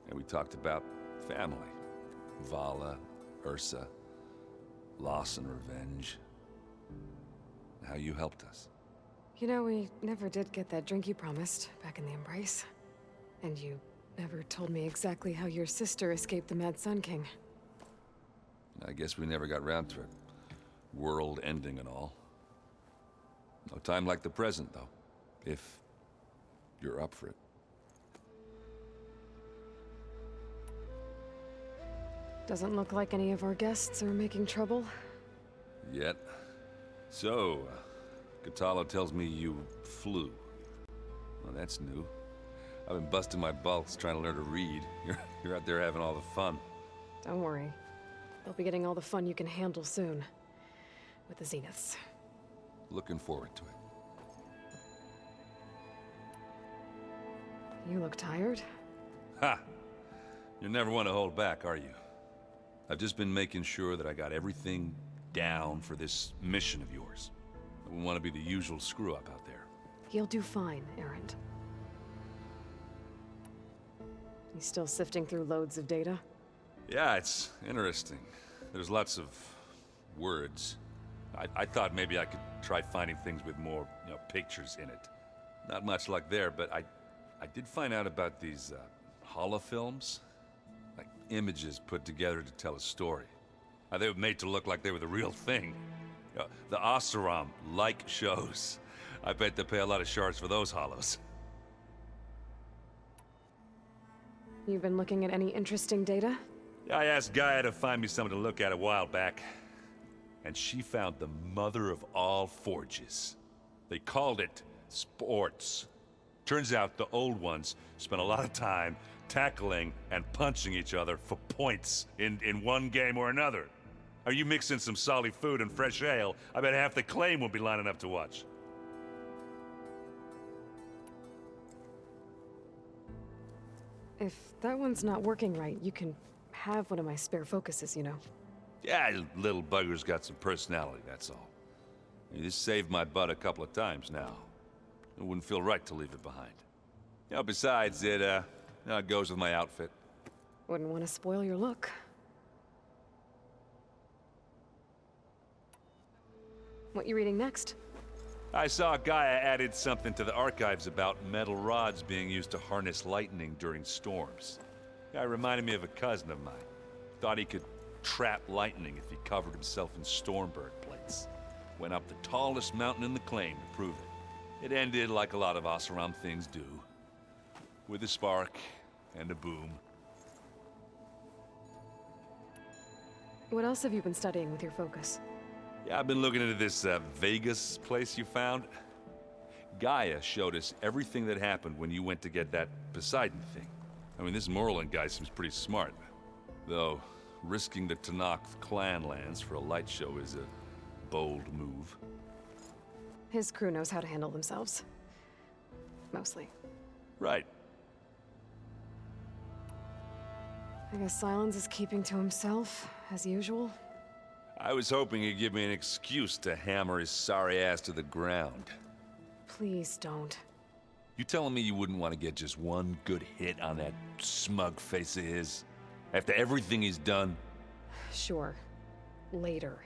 And we talked about family. Vala, Ursa, loss and revenge. How you helped us.
You know, we never did get that drink you promised back in the Embrace. And you never told me exactly how your sister escaped the Mad Sun King.
I guess we never got round to it. World ending and all. No time like the present, though. If you're up for it.
Doesn't look like any of our guests are making trouble.
Yet. So, Katala tells me you flew. Well, that's new. I've been busting my balls trying to learn to read. You're out there having all the fun.
Don't worry. They'll be getting all the fun you can handle soon. With the Zeniths.
Looking forward to it.
You look tired.
Ha! You never want to hold back, are you? I've just been making sure that I got everything down for this mission of yours. I wouldn't want to be the usual screw-up out there.
You'll do fine, Erend. You still sifting through loads of data?
Yeah, it's interesting. There's lots of words. I thought maybe I could try finding things with more, pictures in it. Not much luck there, but I did find out about these holofilms. Like images put together to tell a story. They were made to look like they were the real thing. The Oseram like shows. I bet they pay a lot of shards for those hollows.
You've been looking at any interesting data?
I asked Gaia to find me something to look at a while back. And she found the mother of all forges. They called it sports. Turns out the old ones spent a lot of time tackling and punching each other for points in one game or another. Are you mixing some solid food and fresh ale? I bet half the claim will be lining up to watch.
If that one's not working right, you can have one of my spare focuses, you know.
Yeah, little bugger's got some personality, that's all. This saved my butt a couple of times now. It wouldn't feel right to leave it behind. Besides, it goes with my outfit.
Wouldn't want to spoil your look. What you reading next?
I saw Gaia added something to the archives about metal rods being used to harness lightning during storms. Guy reminded me of a cousin of mine. Thought he could trap lightning if he covered himself in Stormbird plates. Went up the tallest mountain in the claim to prove it. It ended like a lot of Oseram things do. With a spark and a boom.
What else have you been studying with your focus?
Yeah, I've been looking into this Vegas place you found. Gaia showed us everything that happened when you went to get that Poseidon thing. I mean, this Morland guy seems pretty smart. Though, risking the Tenakth clan lands for a light show is a bold move.
His crew knows how to handle themselves. Mostly.
Right.
I guess Silence is keeping to himself, as usual.
I was hoping he'd give me an excuse to hammer his sorry ass to the ground.
Please don't.
You telling me you wouldn't want to get just one good hit on that smug face of his? After everything he's done?
Sure. Later.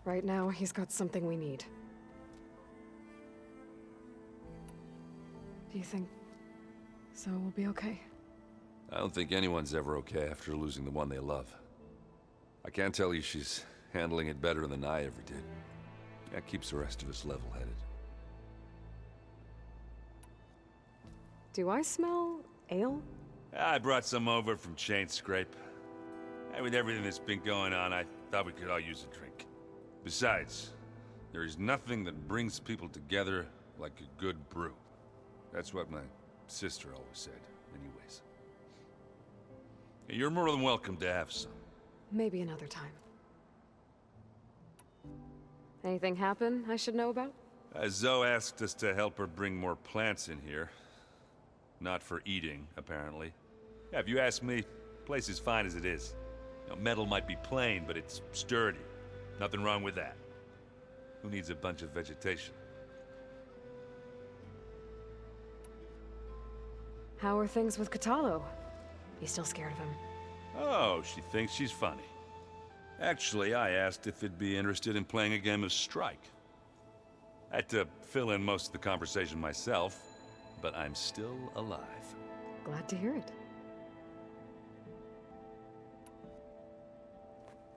Right now, he's got something we need. Do you think Zoe will be okay?
I don't think anyone's ever okay after losing the one they love. I can't tell you she's handling it better than I ever did. That keeps the rest of us level-headed.
Do I smell ale?
I brought some over from Chain Scrape. And with everything that's been going on, I thought we could all use a drink. Besides, there is nothing that brings people together like a good brew. That's what my sister always said, anyways. You're more than welcome to have some.
Maybe another time. Anything happen I should know about?
Zoe asked us to help her bring more plants in here. Not for eating, apparently. Yeah, if you ask me, the place is fine as it is. You know, metal might be plain, but it's sturdy. Nothing wrong with that. Who needs a bunch of vegetation?
How are things with Katalo? You still scared of him?
Oh, she thinks she's funny. Actually, I asked if it'd be interested in playing a game of Strike. I had to fill in most of the conversation myself, but I'm still alive.
Glad to hear it.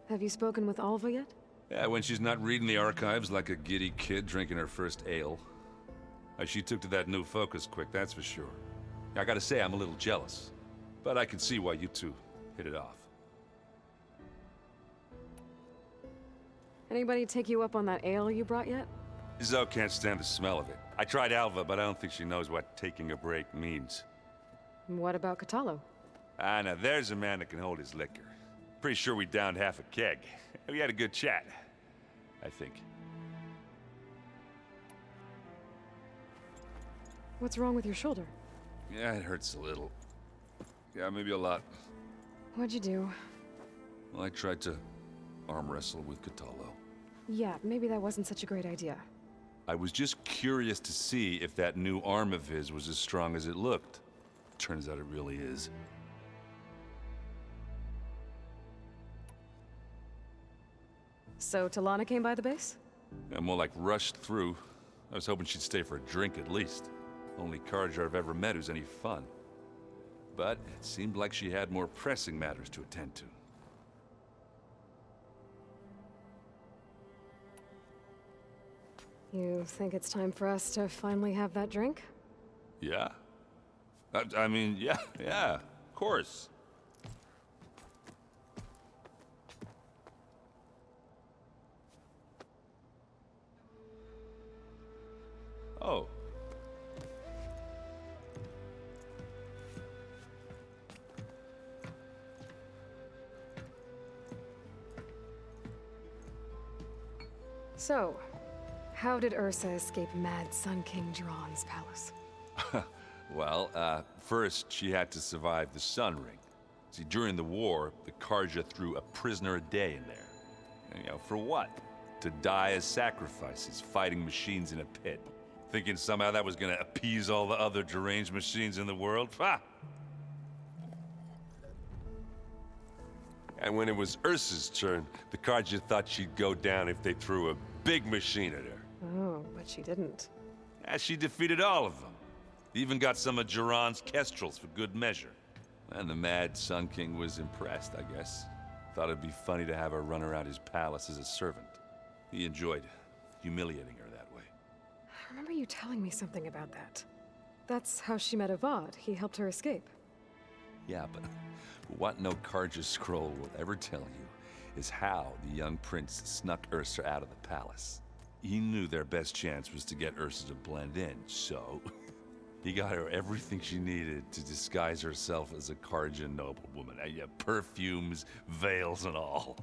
Have you spoken with Alva yet?
Yeah, when she's not reading the archives like a giddy kid drinking her first ale. She took to that new focus quick, that's for sure. I gotta say, I'm a little jealous. But I can see why you two hit it off.
Anybody take you up on that ale you brought yet?
Zoe can't stand the smell of it. I tried Alva, but I don't think she knows what taking a break means.
What about Katalo?
Ah, now there's a man that can hold his liquor. Pretty sure we downed half a keg. We had a good chat, I think.
What's wrong with your shoulder?
Yeah, it hurts a little. Yeah, maybe a lot.
What'd you do?
Well, I tried to arm wrestle with Katalo.
Yeah, maybe that wasn't such a great idea.
I was just curious to see if that new arm of his was as strong as it looked. Turns out it really is.
So Talana came by the base?
Yeah, more like rushed through. I was hoping she'd stay for a drink at least. Only Carja I've ever met who's any fun. But it seemed like she had more pressing matters to attend to.
You think it's time for us to finally have that drink?
Yeah? I mean, yeah, of course. Oh.
So, how did Ursa escape Mad Sun King Jiran's palace?
Well, first she had to survive the Sun Ring. See, during the war, the Carja threw a prisoner a day in there. And, you know, for what? To die as sacrifices, fighting machines in a pit. Thinking somehow that was gonna appease all the other deranged machines in the world? Ha! And when it was Ursa's turn, the Carja thought she'd go down if they threw a big machine at her.
Oh, but she didn't.
And she defeated all of them. Even got some of Jiran's kestrels for good measure. And the Mad Sun King was impressed, I guess. Thought it'd be funny to have her run around his palace as a servant. He enjoyed humiliating her that way.
I remember you telling me something about that. That's how she met Avad. He helped her escape.
Yeah, but what no Carja scroll will ever tell you is how the young prince snuck Ursa out of the palace. He knew their best chance was to get Ursa to blend in, so he got her everything she needed to disguise herself as a Carja noblewoman. Yeah, perfumes, veils, and all.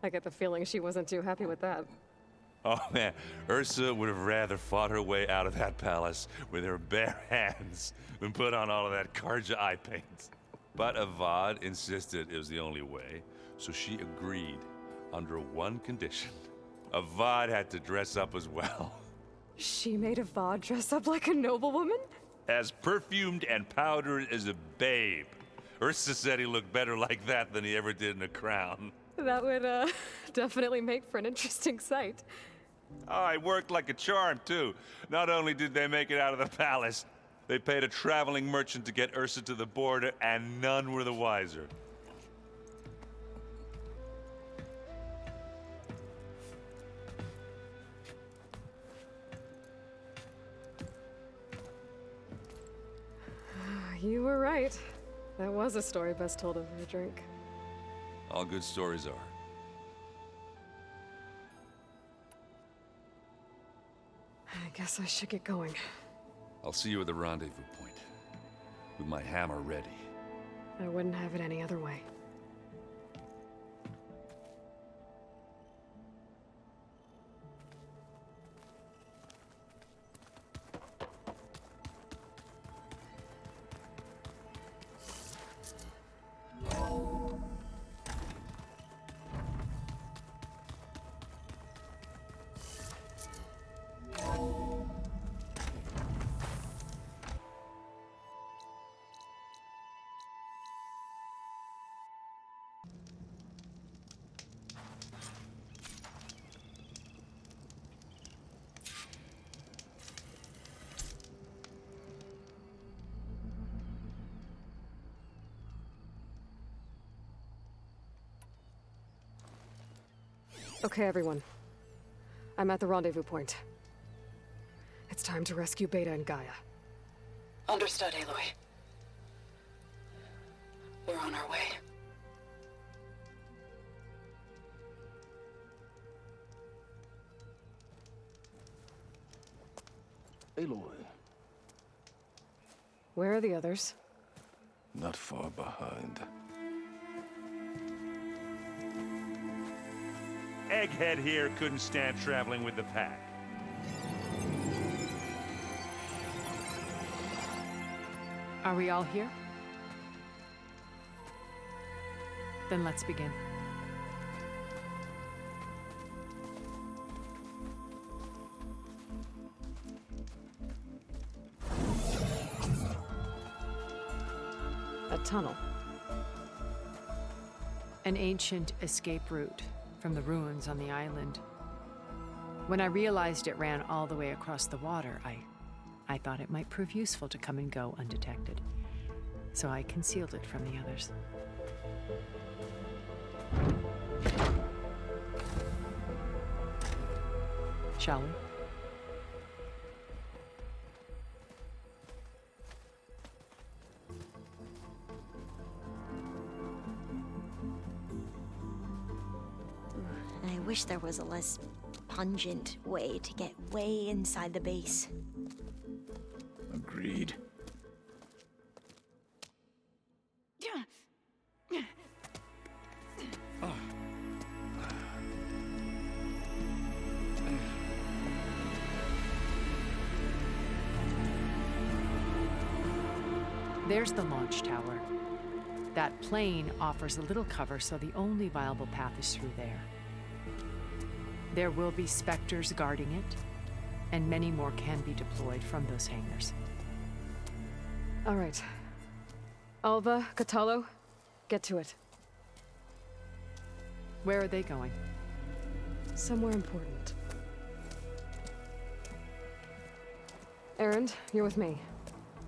I get the feeling she wasn't too happy with that.
Oh man, Ursa would have rather fought her way out of that palace with her bare hands than put on all of that Carja eye paint. But Avad insisted it was the only way, so she agreed under one condition. Avad had to dress up as well.
She made Avad dress up like a noblewoman?
As perfumed and powdered as a babe. Ursa said he looked better like that than he ever did in a crown.
That would, definitely make for an interesting sight.
Oh, it worked like a charm, too. Not only did they make it out of the palace, they paid a traveling merchant to get Ursa to the border, and none were the wiser.
You were right. That was a story best told over a drink.
All good stories are.
I guess I should get going.
I'll see you at the rendezvous point. with my hammer ready.
I wouldn't have it any other way. Okay, everyone. I'm at the rendezvous point. It's time to rescue Beta and Gaia.
Understood, Aloy. We're on our way.
Aloy,
Where are the others?
not far behind.
Egghead here couldn't stand traveling with the pack.
Are we all here? Then let's begin.
A tunnel.
An ancient escape route from the ruins on the island. When I realized it ran all the way across the water, I thought it might prove useful to come and go undetected. So I concealed it from the others. Shall we?
I wish there was a less pungent way to get way inside the base.
Agreed.
There's the launch tower. That plane offers a little cover, so the only viable path is through there. There will be Spectres guarding it, and many more can be deployed from those hangars.
All right. Alva, Catalo, get to it.
Where are they going?
Somewhere important. Erend, you're with me.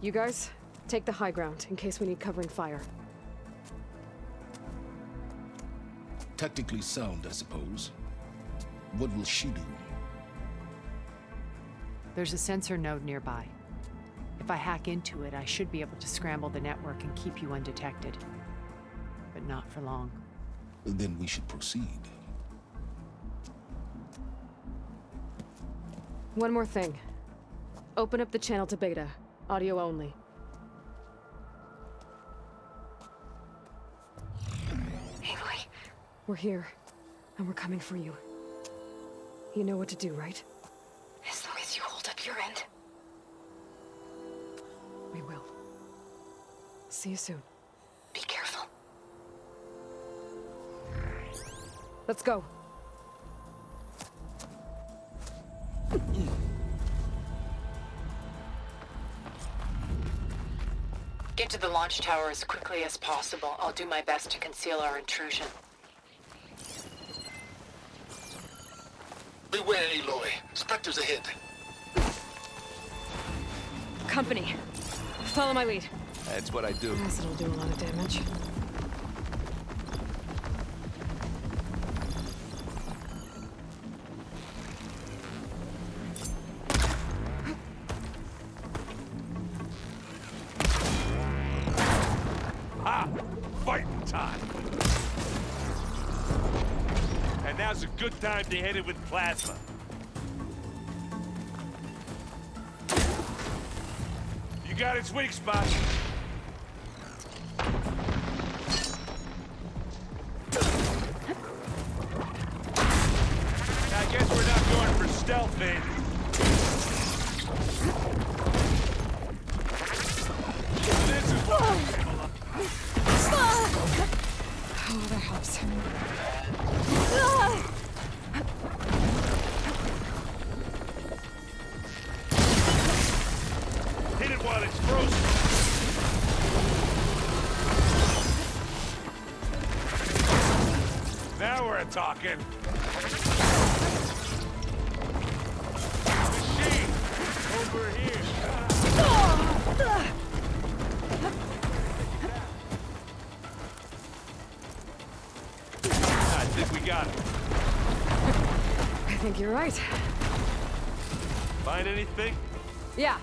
You guys, take the high ground in case we need covering fire.
Tactically sound, I suppose. What will she do?
There's a sensor node nearby. If I hack into it, I should be able to scramble the network and keep you undetected. But not for long.
Then we should proceed.
One more thing. Open up the channel to Beta. Audio only. Aloy, we're here, and we're coming for you. You know what to do, right?
As long as you hold up your end.
We will. See you soon.
Be careful.
Let's go.
Get to the launch tower as quickly as possible. I'll do my best to conceal our intrusion.
Beware, Aloy. Spectres ahead.
Company. Follow my lead.
That's what I do.
Yes, it'll do a lot of damage.
Ah! Fighting time! And now's a good time to hit it with plasma. You got its weak spot. era talking. Machine! Over here! I think we got it.
I think you're right.
Find anything?
Yeah.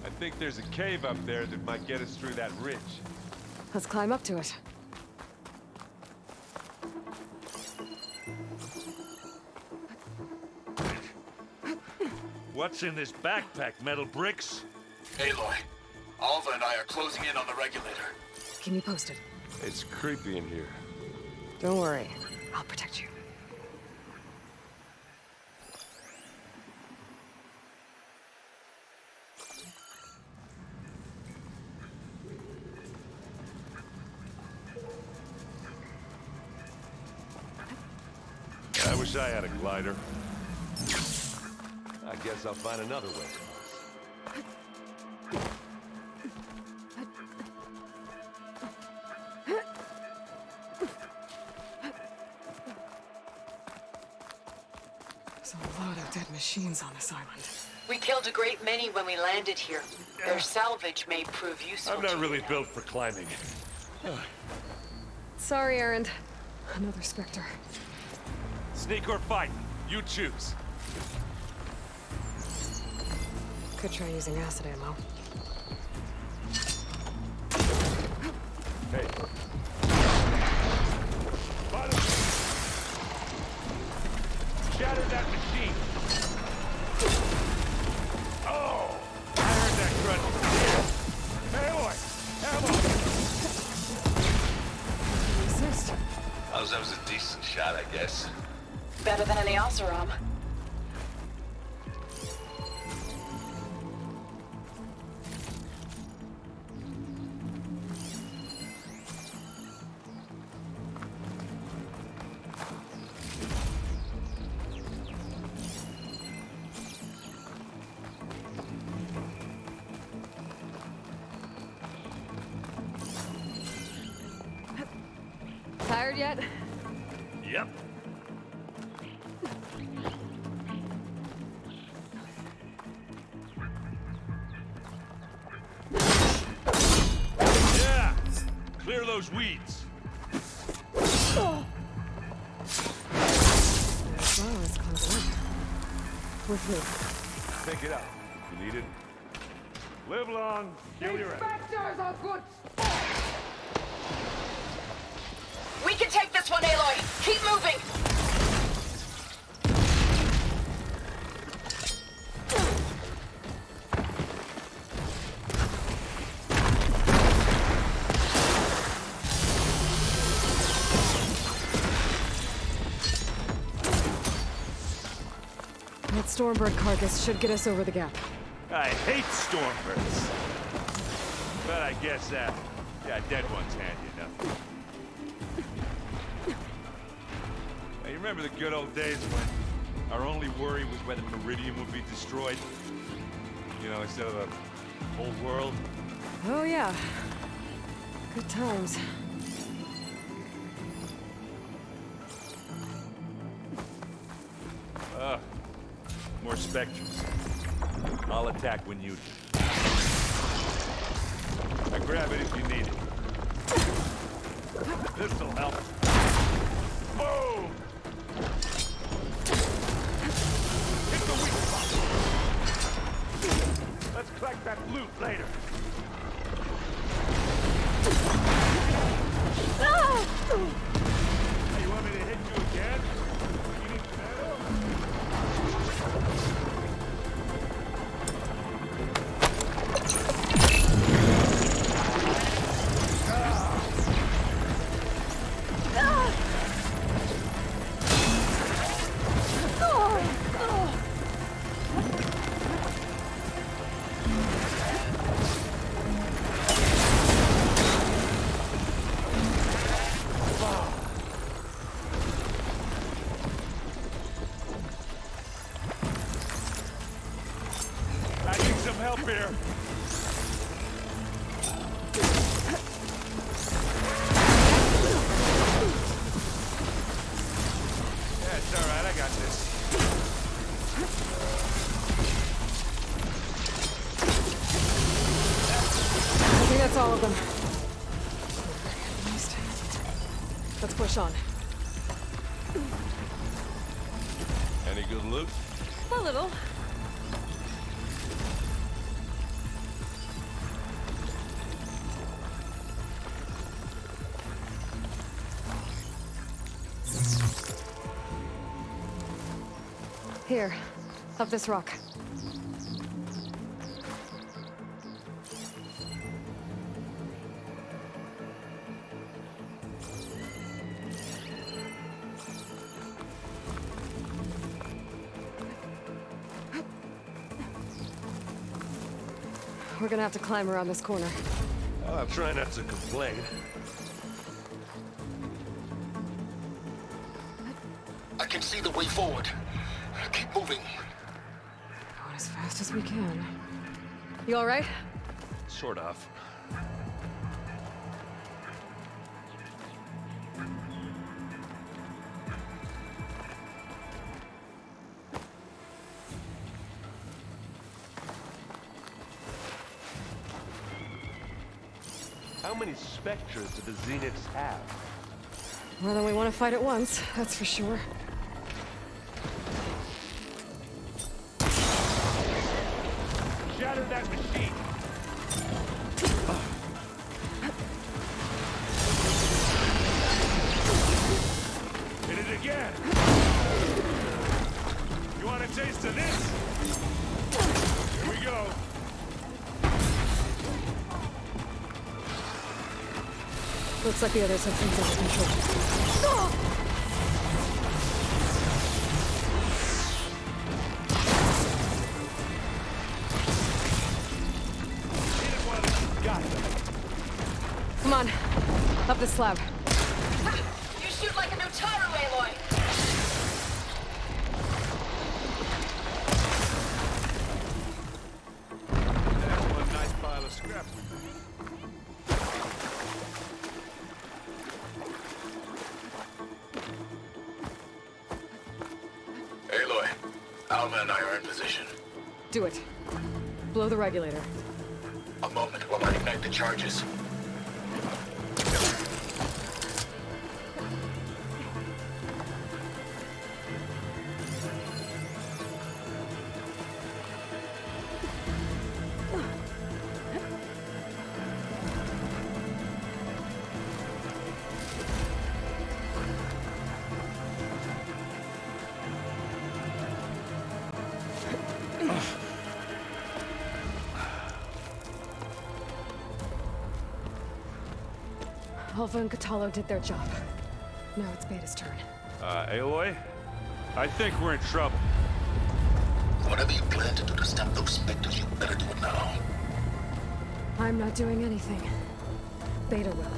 I think there's a cave up there that might get us through that ridge.
Let's climb up to it.
What's in this backpack, metal bricks?
Aloy, Alva and I are closing in on the regulator.
Can you post it?
It's creepy in here.
Don't worry. I'll protect you.
I wish I had a glider. I guess I'll find another way.
There's a lot of dead machines on this island.
We killed a great many when we landed here. Their salvage may prove useful.
I'm not really built for climbing.
Sorry, Erend. Another Spectre.
Sneak or fight, you choose.
Could try using acid ammo.
Hey. Bottom. Shatter that machine. Oh! I heard that grunt from here. Aloy! Ammo!
Resist.
That was a decent shot, I guess.
Better than any Oseram.
Tired yet?
Yep. Yeah! Clear those weeds.
Wow, it's closing up. With me.
Take it out. You need it. Live long, kill your enemy.
We can take this one, Aloy! Keep moving!
That Stormbird carcass should get us over the gap.
I hate stormbirds. But I guess, yeah, dead ones handy enough. Hey, you remember the good old days when our only worry was whether Meridian would be destroyed? You know, instead of the whole world?
Oh yeah. Good times.
More specters. I'll attack when you do. I grab it if you need it. This'll help. Boom! Hit the weak spot. Let's collect that loot later. Hey, you want me to hit you again? You need some ammo? here! Yeah, it's alright, I got this.
I think that's all of them. Let's push on.
Any good loot?
A little. Here, up this rock. We're gonna have to climb around this corner.
I'll try not to complain.
I can see the way forward. Keep moving.
Going as fast as we can. You all right?
Sort of. How many Spectres do the Zeniths have?
More than we want to fight at once, that's for sure.
Shatter that machine! Hit it again! You want a taste of this? Here we go!
Looks like the others have things under control. Come on, up the slab.
You shoot like a new Taru, Aloy!
That's one nice pile of scrap we made.
Aloy, Alma and I are in position.
Do it. Blow the regulator.
A moment while I ignite the charges.
Alpha and Catalo did their job. Now it's Beta's turn.
Aloy? I think we're in trouble.
Whatever you plan to do to stop those Spectres, you better do it now.
I'm not doing anything. Beta will.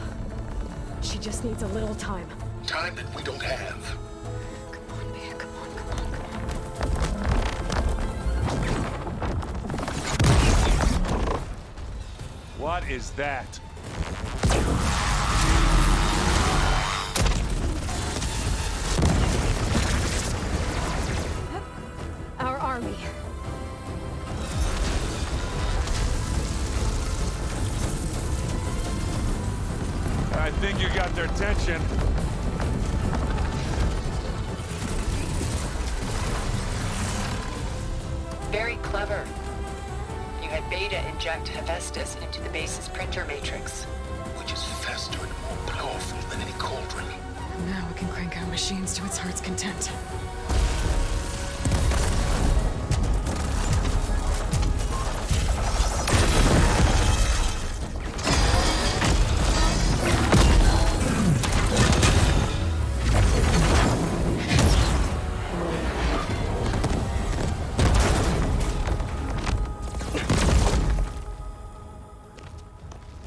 She just needs a little time.
Time that we don't have.
Come on, Beta, come on, come on, come on.
What is that?
Our army.
I think you got their attention.
Very clever. You had Beta inject Hephaestus into the base's printer matrix.
Which is faster and more powerful than any cauldron.
Now we can crank our machines to its heart's content.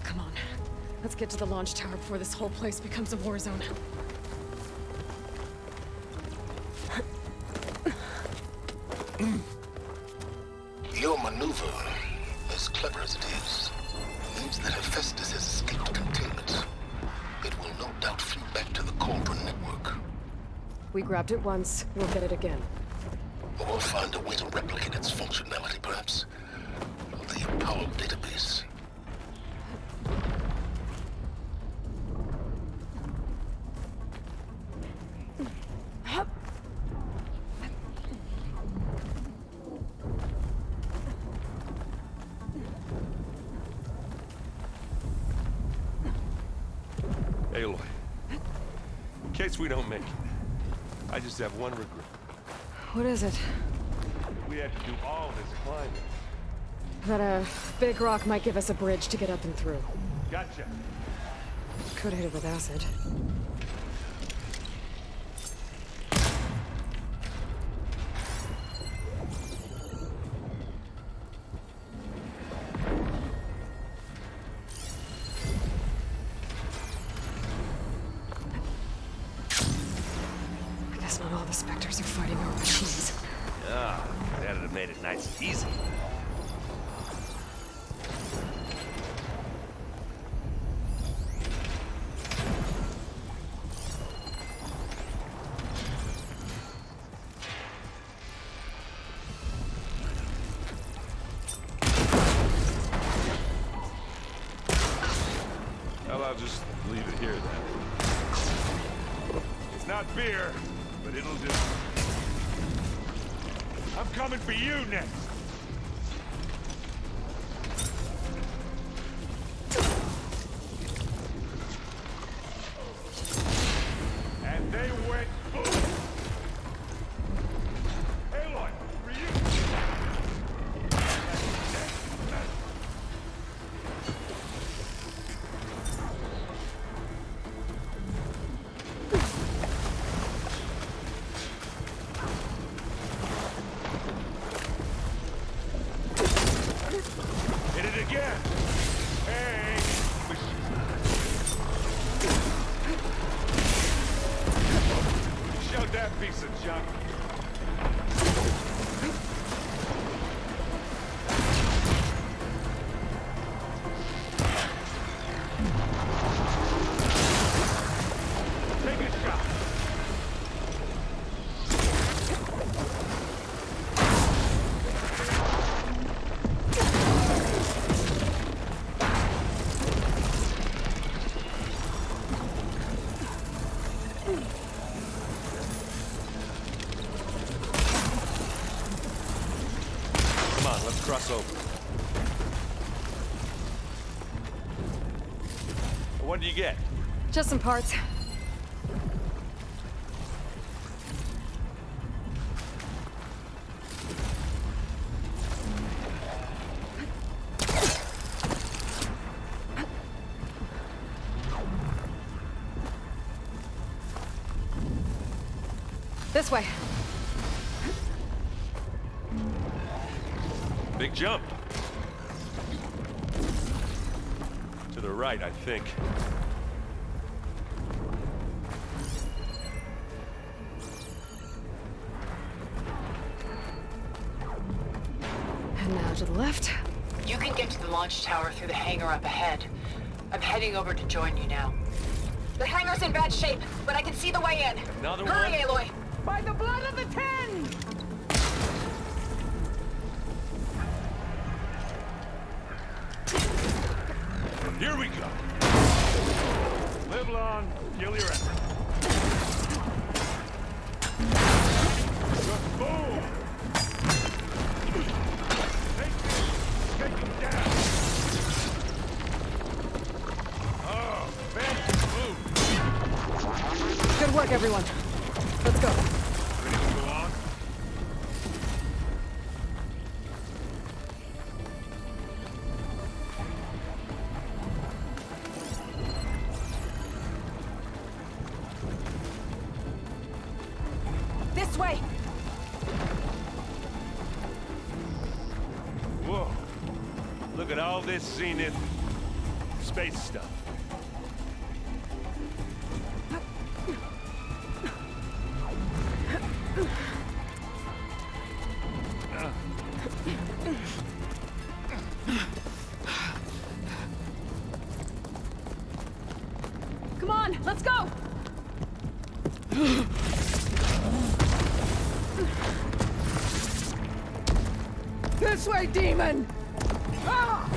Come on. Let's get to the launch tower before this whole place becomes a war zone.
Your maneuver has
We grabbed it once, we'll get it again.
Or we'll find a way to replicate its functionality, perhaps. The Apollo database.
Aloy, in case we don't make it, I just have one regret.
What is it?
We had to do all this climbing.
That a big rock might give us a bridge to get up and through.
Gotcha.
Could hit it with acid. I guess not all the Spectres are fighting our machines.
Ah, that'd have made it nice and easy. Well, I'll just leave it here then. It's not beer, but it'll do. I'm coming for you next! And they went boom! Aloy, for you! Hit it again! Hey! Showed that piece of junk. Take a shot. Come on, let's cross over. What do you get?
Just some parts. This way.
Big jump. To the right, I think.
And now to the left.
You can get to the launch tower through the hangar up ahead. I'm heading over to join you now.
The hangar's in bad shape, but I can see the way in.
Another
Hurry,
one?
Aloy!
By the blood of the Ten!
Here we go. Live long, kill your enemy. Boom! Take him down. Oh, fancy move.
Good work, everyone. Let's go.
Ready to go on?
This way!
Whoa. Look at all this zenith space stuff.
Come on, let's go!
This way, demon! Ah!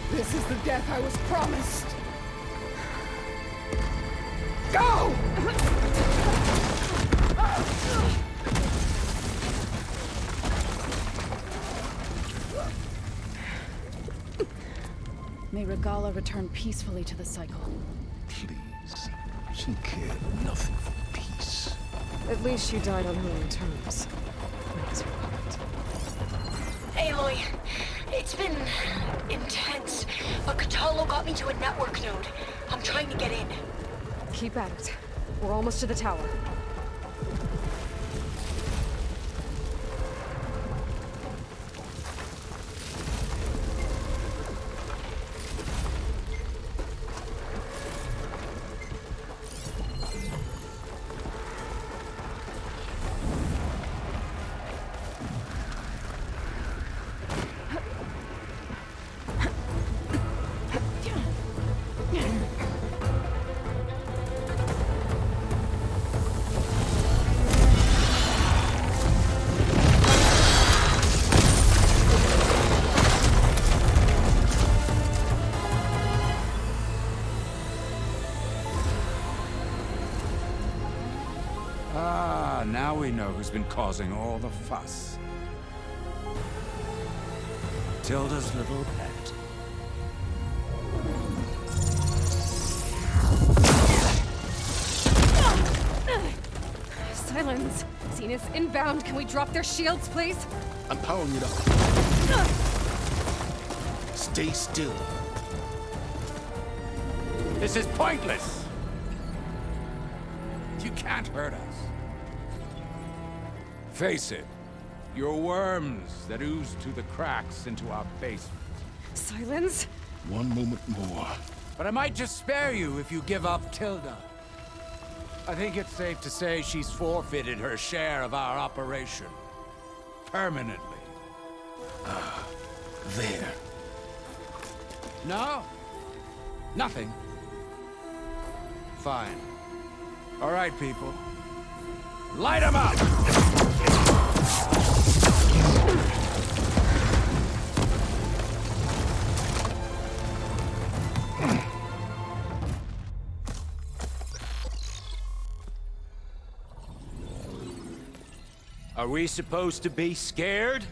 This is the death I was promised. Go!
May Regala return peacefully to the cycle.
Please. She cared nothing for peace.
At least she died on her own terms. That was her point.
Aloy, it's been intense, but Katalo got me to a network node. I'm trying to get in.
Keep at it. We're almost to the tower.
Now we know who's been causing all the fuss. Tilda's little pet.
Silence! Zenith inbound. Can we drop their shields, please?
I'm powering it up. Stay still.
This is pointless! You can't hurt us. Face it, you're worms that ooze through the cracks into our basement.
Silence?
One moment more.
But I might just spare you if you give up Tilda. I think it's safe to say she's forfeited her share of our operation. Permanently.
There.
No? Nothing? Fine. All right, people. Light them up! Are we supposed to be scared?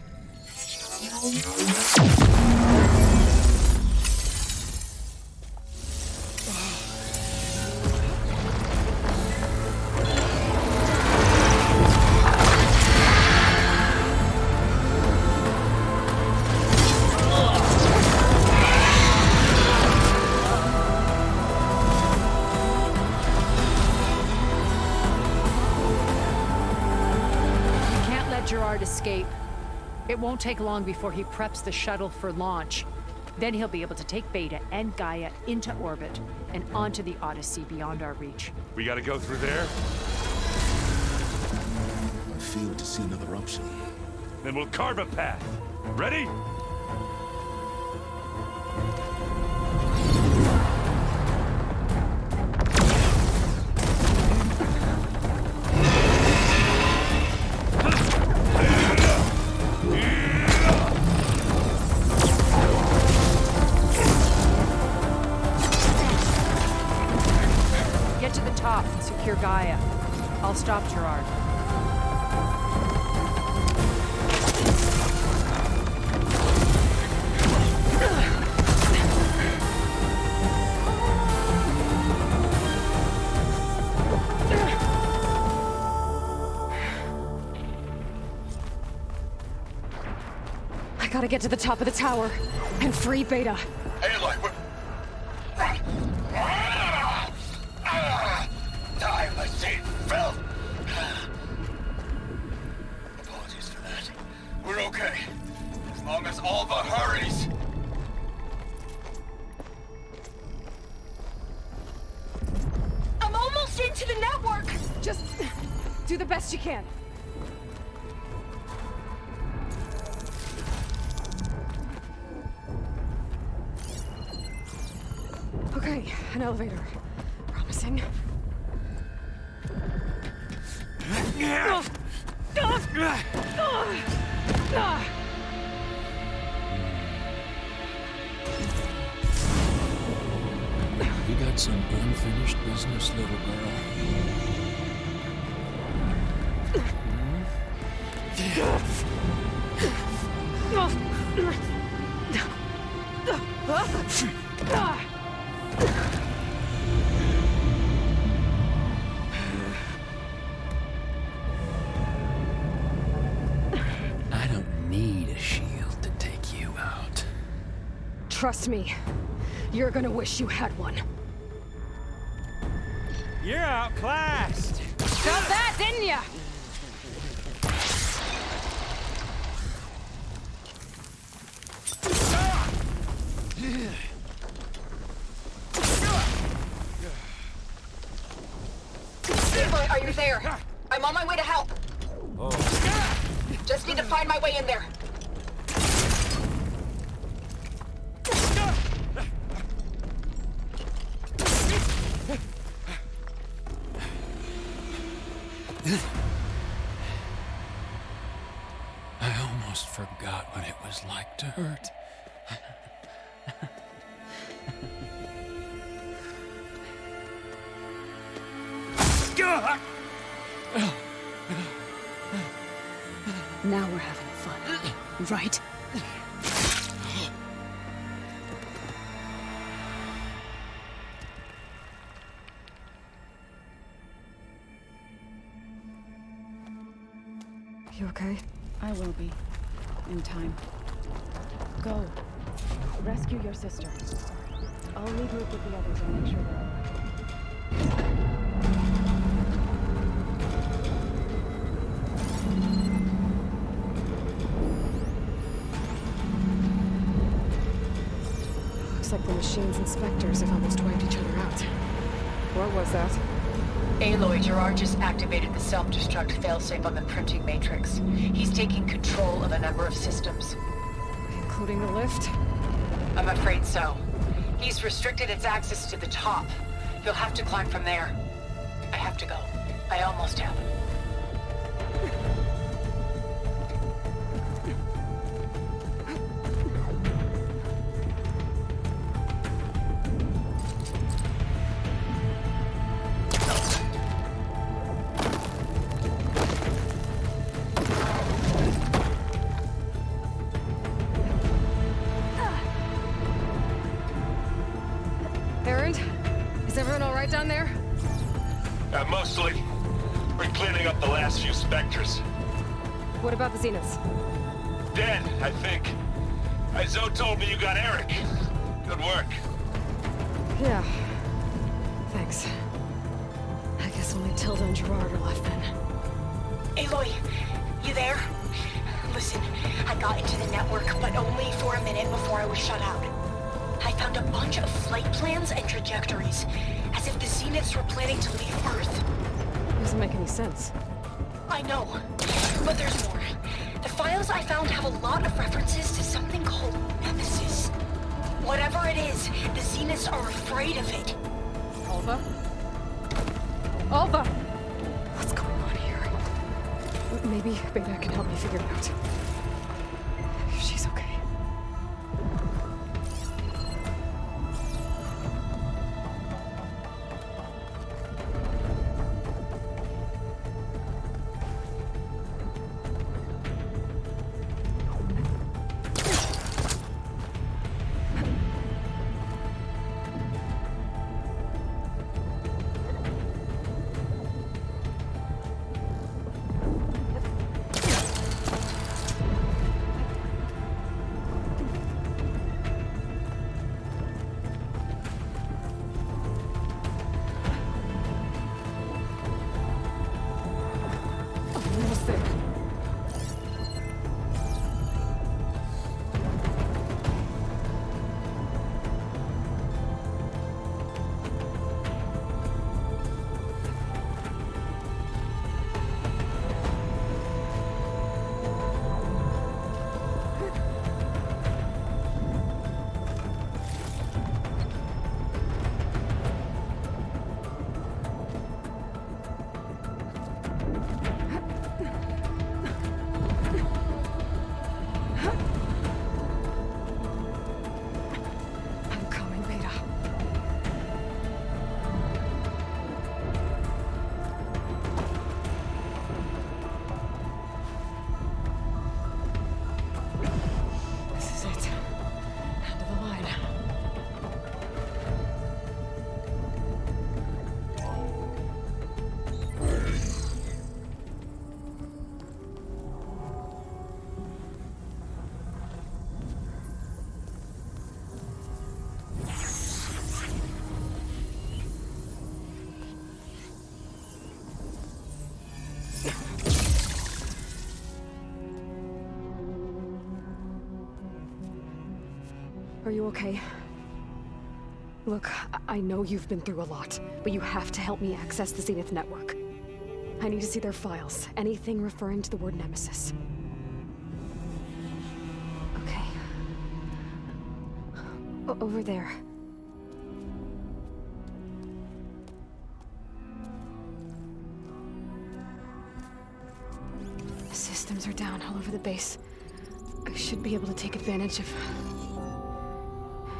Escape. It won't take long before he preps the shuttle for launch. Then he'll be able to take Beta and Gaia into orbit and onto the Odyssey beyond our reach.
We gotta go through there?
I failed to see another option.
Then we'll carve a path. Ready?
Get to the top and secure Gaia. I'll stop Gerard.
I gotta get to the top of the tower and free Beta.
Aloy, die, my Satan filth! Apologies for that. We're okay. As long as Alva hurries.
I'm almost into the network!
Just do the best you can. An elevator. Promising.
You got some unfinished business, little girl. I don't need a shield to take you out.
Trust me, you're gonna wish you had one.
You're outclassed.
Felt that, didn't ya?
Aloy, are you there? I'm on my way to help. Just need to find my way in there.
I almost forgot what it was like to hurt.
Now we're having fun, right? You okay?
I will be. In time. Go. Rescue your sister. I'll regroup with the others and make sure they're all right.
Looks like the machine's inspectors have almost wiped each other out. What was that?
Aloy, Gerard just activated the self-destruct failsafe on the printing matrix. He's taking control of a number of systems.
Including the lift?
I'm afraid so. He's restricted its access to the top. You'll have to climb from there. I have to go. I almost have.
Errand? Is everyone all right down there?
Mostly. We're cleaning up the last few specters.
What about the Zeniths?
Dead, I think. Zoe told me you got Eric. Good work.
Yeah. Thanks. I guess only Tilda and Gerard are left then.
Aloy, you there? Listen, I got into the network, but only for a minute before I was shut out. I found a bunch of flight plans and trajectories, as if the Zeniths were planning to leave Earth.
Doesn't make any sense.
I know, but there's more. The files I found have a lot of references to something called Nemesis. Whatever it is, the Zeniths are afraid of it.
Alva? Alva! What's going on here? Maybe Beta can help me figure it out. If she's okay. Almost there. you okay? Look, I know you've been through a lot, but you have to help me access the Zenith network. I need to see their files, anything referring to the word Nemesis. Okay. Over there. The systems are down all over the base. I should be able to take advantage of...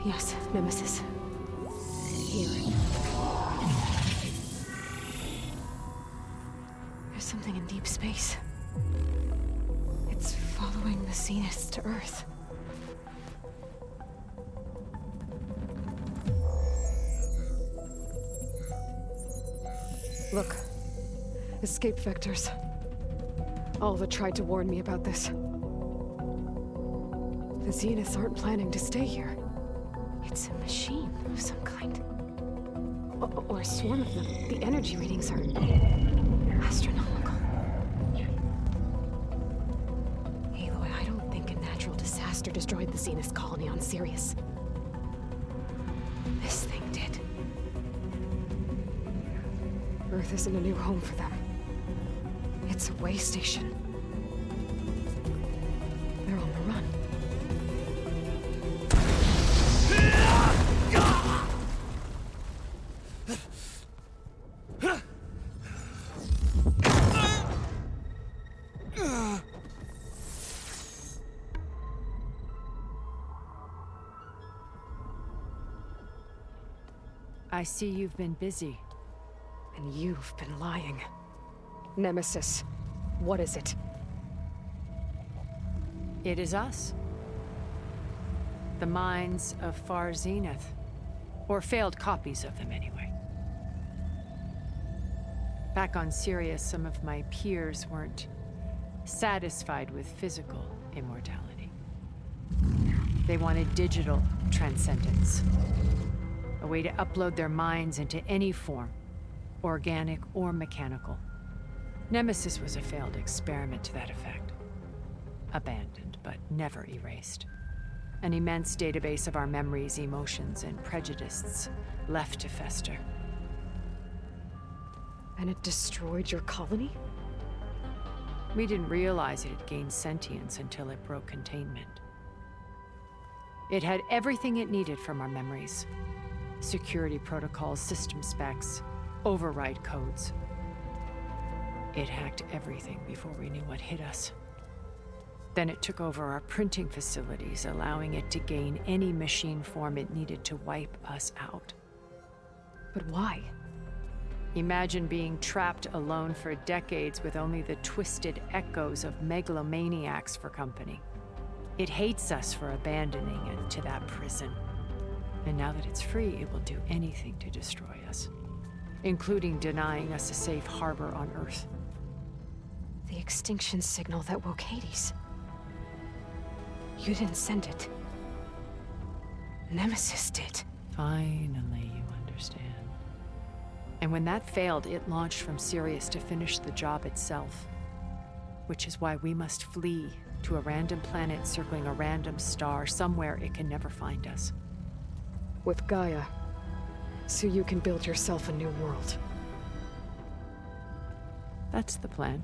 Yes, Nemesis. Here. There's something in deep space. It's following the Zeniths to Earth. Look. Escape vectors. Alva tried to warn me about this. The Zeniths aren't planning to stay here. It's a machine of some kind. Or a swarm of them. The energy readings are astronomical. Aloy, I don't think a natural disaster destroyed the Zenith colony on Sirius. This thing did. Earth isn't a new home for them. It's a way station. They're on the run.
I see you've been busy.
And you've been lying. Nemesis, what is it?
It is us. The minds of Far Zenith. Or failed copies of them, anyway. Back on Sirius, some of my peers weren't satisfied with physical immortality. They wanted digital transcendence. A way to upload their minds into any form, organic or mechanical. Nemesis was a failed experiment to that effect. Abandoned, but never erased. An immense database of our memories, emotions, and prejudices left to fester.
And it destroyed your colony?
We didn't realize it had gained sentience until it broke containment. It had everything it needed from our memories. Security protocols, system specs, override codes. It hacked everything before we knew what hit us. Then it took over our printing facilities, allowing it to gain any machine form it needed to wipe us out.
But why?
Imagine being trapped alone for decades with only the twisted echoes of megalomaniacs for company. It hates us for abandoning it to that prison. And now that it's free, it will do anything to destroy us, including denying us a safe harbor on Earth.
The extinction signal that woke Hades. You didn't send it. Nemesis did.
Finally, you understand. And when that failed, it launched from Sirius to finish the job itself. Which is why we must flee to a random planet circling a random star, somewhere it can never find us.
With Gaia, so you can build yourself a new world.
That's the plan.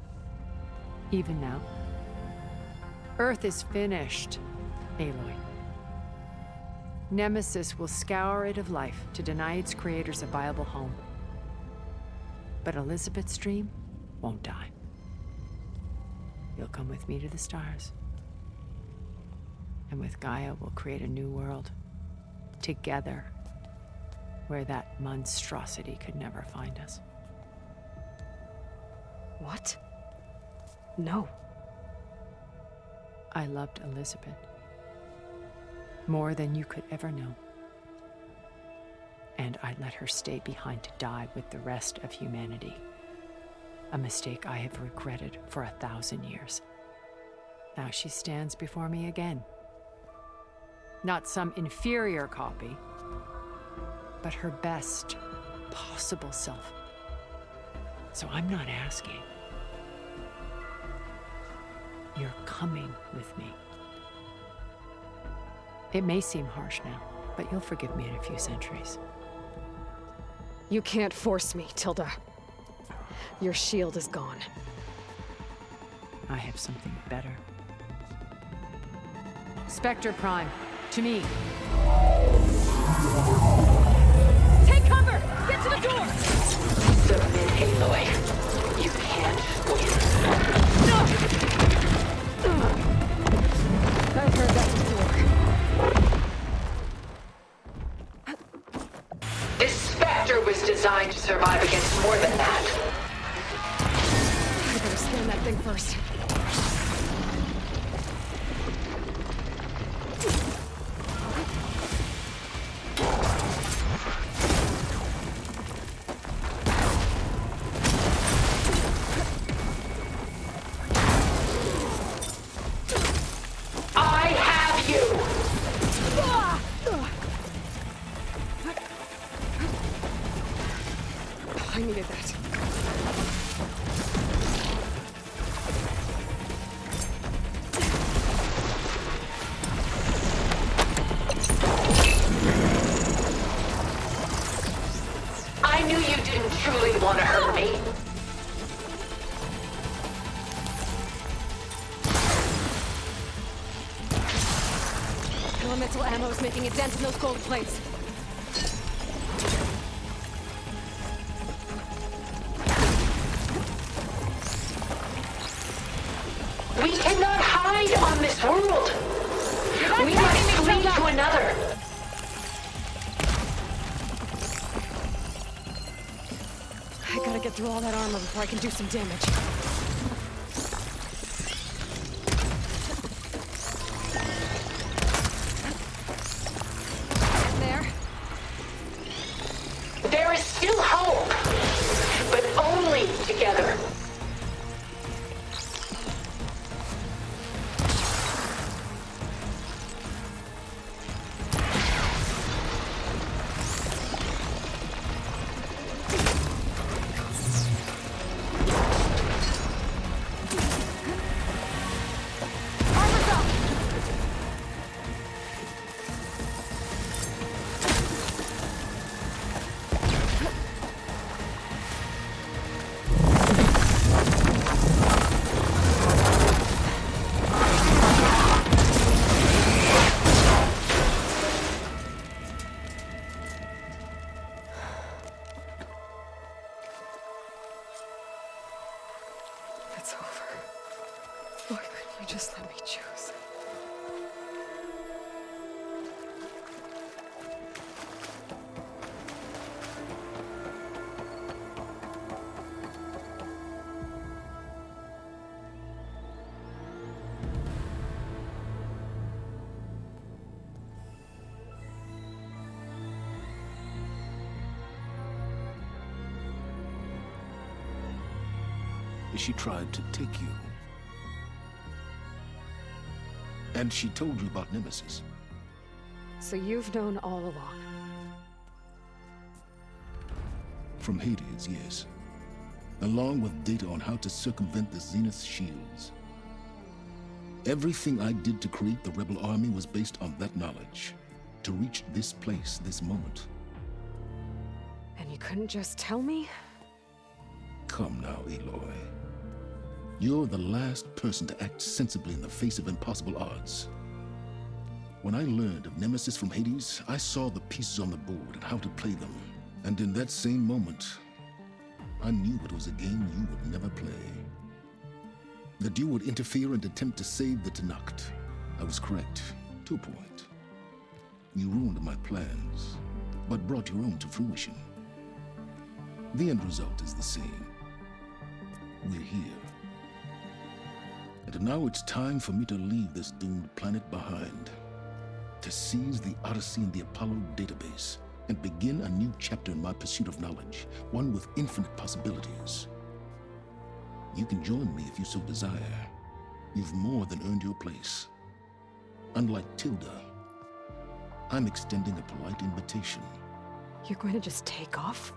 Even now. Earth is finished, Aloy. Nemesis will scour it of life to deny its creators a viable home. But Elizabeth's dream won't die. You'll come with me to the stars. And with Gaia, we'll create a new world. Together, where that monstrosity could never find us.
What? No.
I loved Elizabeth. More than you could ever know. And I let her stay behind to die with the rest of humanity. A mistake I have regretted for 1,000 years. Now she stands before me again. Not some inferior copy, but her best possible self. So I'm not asking. You're coming with me. It may seem harsh now, but you'll forgive me in a few centuries.
You can't force me, Tilda. Your shield is gone.
I have something better. Spectre Prime, to me.
Take cover! Get to the door! Submit, Aloy. You can't win.
No! I've heard that before.
This Spectre was designed to survive against more than that.
I better scan that thing first.
I have you!
I needed that.
I knew you didn't truly want to hurt me.
Elemental ammo is making a dent in those gold plates.
We cannot hide on this world. We must flee to another.
I gotta get through all that armor before I can do some damage. There.
There is still hope, but only together.
Armor's up! It's over. Why couldn't you just let me choose?
She tried to take you. And she told you about Nemesis.
So you've known all along.
From Hades, yes. Along with data on how to circumvent the Zenith's shields. Everything I did to create the Rebel Army was based on that knowledge. To reach this place, this moment.
And you couldn't just tell me?
Come now, Aloy. You're the last person to act sensibly in the face of impossible odds. When I learned of Nemesis from Hades, I saw the pieces on the board and how to play them. And in that same moment, I knew it was a game you would never play. That you would interfere and attempt to save the Tenakth. I was correct, to a point. You ruined my plans, but brought your own to fruition. The end result is the same. We're here. And now it's time for me to leave this doomed planet behind. To seize the Odyssey and the Apollo database, and begin a new chapter in my pursuit of knowledge, one with infinite possibilities. You can join me if you so desire. You've more than earned your place. Unlike Tilda, I'm extending a polite invitation.
You're going to just take off?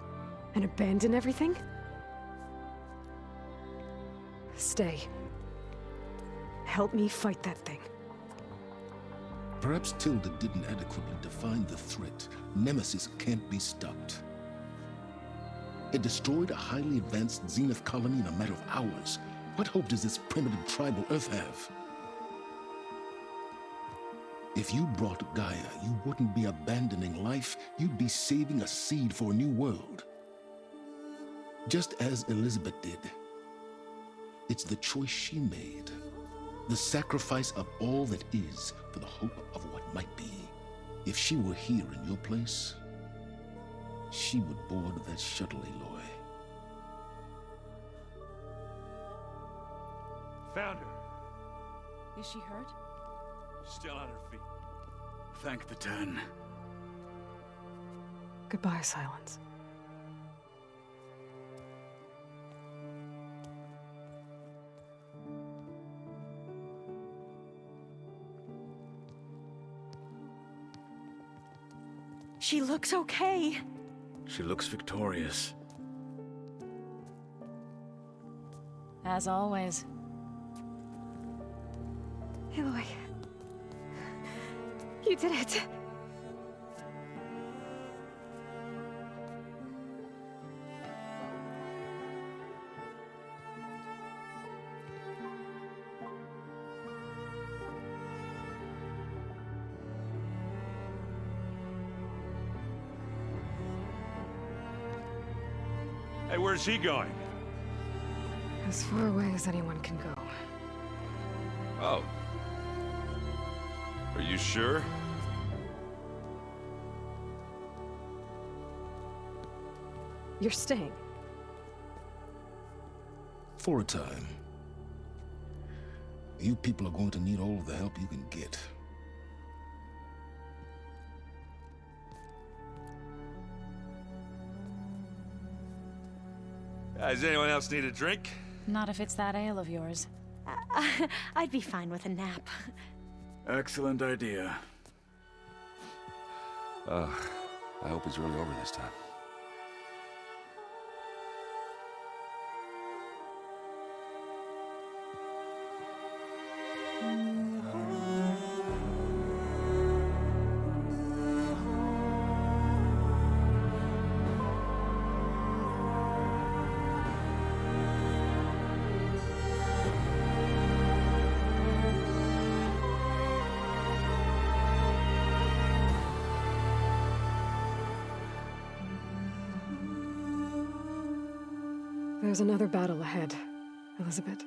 And abandon everything? Stay. Help me fight that thing.
Perhaps Tilda didn't adequately define the threat. Nemesis can't be stopped. It destroyed a highly advanced Zenith colony in a matter of hours. What hope does this primitive tribal Earth have? If you brought Gaia, you wouldn't be abandoning life, you'd be saving a seed for a new world. Just as Elizabeth did. It's the choice she made. The sacrifice of all that is for the hope of what might be. If she were here in your place, she would board that shuttle, Aloy.
Found her.
Is she hurt?
Still on her feet.
Thank the Ten.
Goodbye, Silence.
She looks okay.
She looks victorious.
As always.
Aloy. You did it.
Hey, where's he going?
As far away as anyone can go.
Oh. Are you sure?
You're staying.
For a time. You people are going to need all of the help you can get.
Does anyone else need a drink?
Not if it's that ale of yours.
I'd be fine with a nap.
Excellent idea.
I hope it's really over this time.
There's another battle ahead, Elizabeth.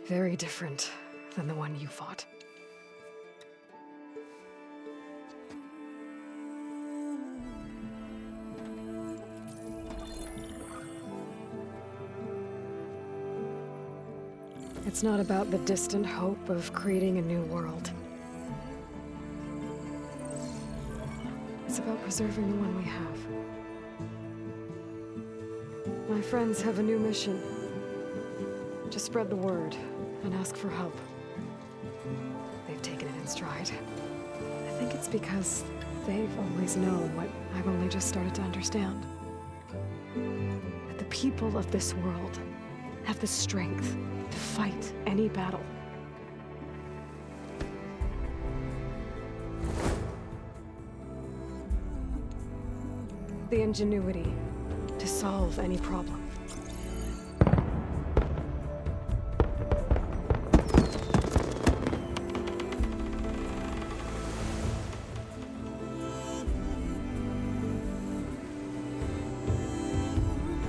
Very different than the one you fought. It's not about the distant hope of creating a new world. It's about preserving the one we have. My friends have a new mission. To spread the word and ask for help. They've taken it in stride. I think it's because they've always known what I've only just started to understand. That the people of this world have the strength to fight any battle. The ingenuity to solve any problem.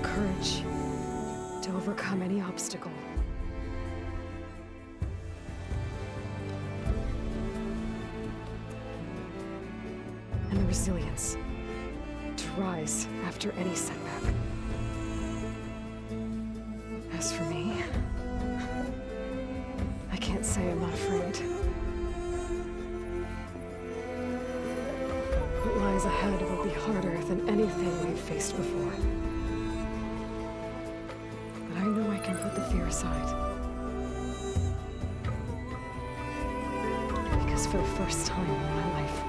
Courage to overcome any obstacle. And the resilience to rise after any setback. As for me, I can't say I'm not afraid. What lies ahead will be harder than anything we've faced before. But I know I can put the fear aside. Because for the first time in my life,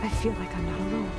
I feel like I'm not alone.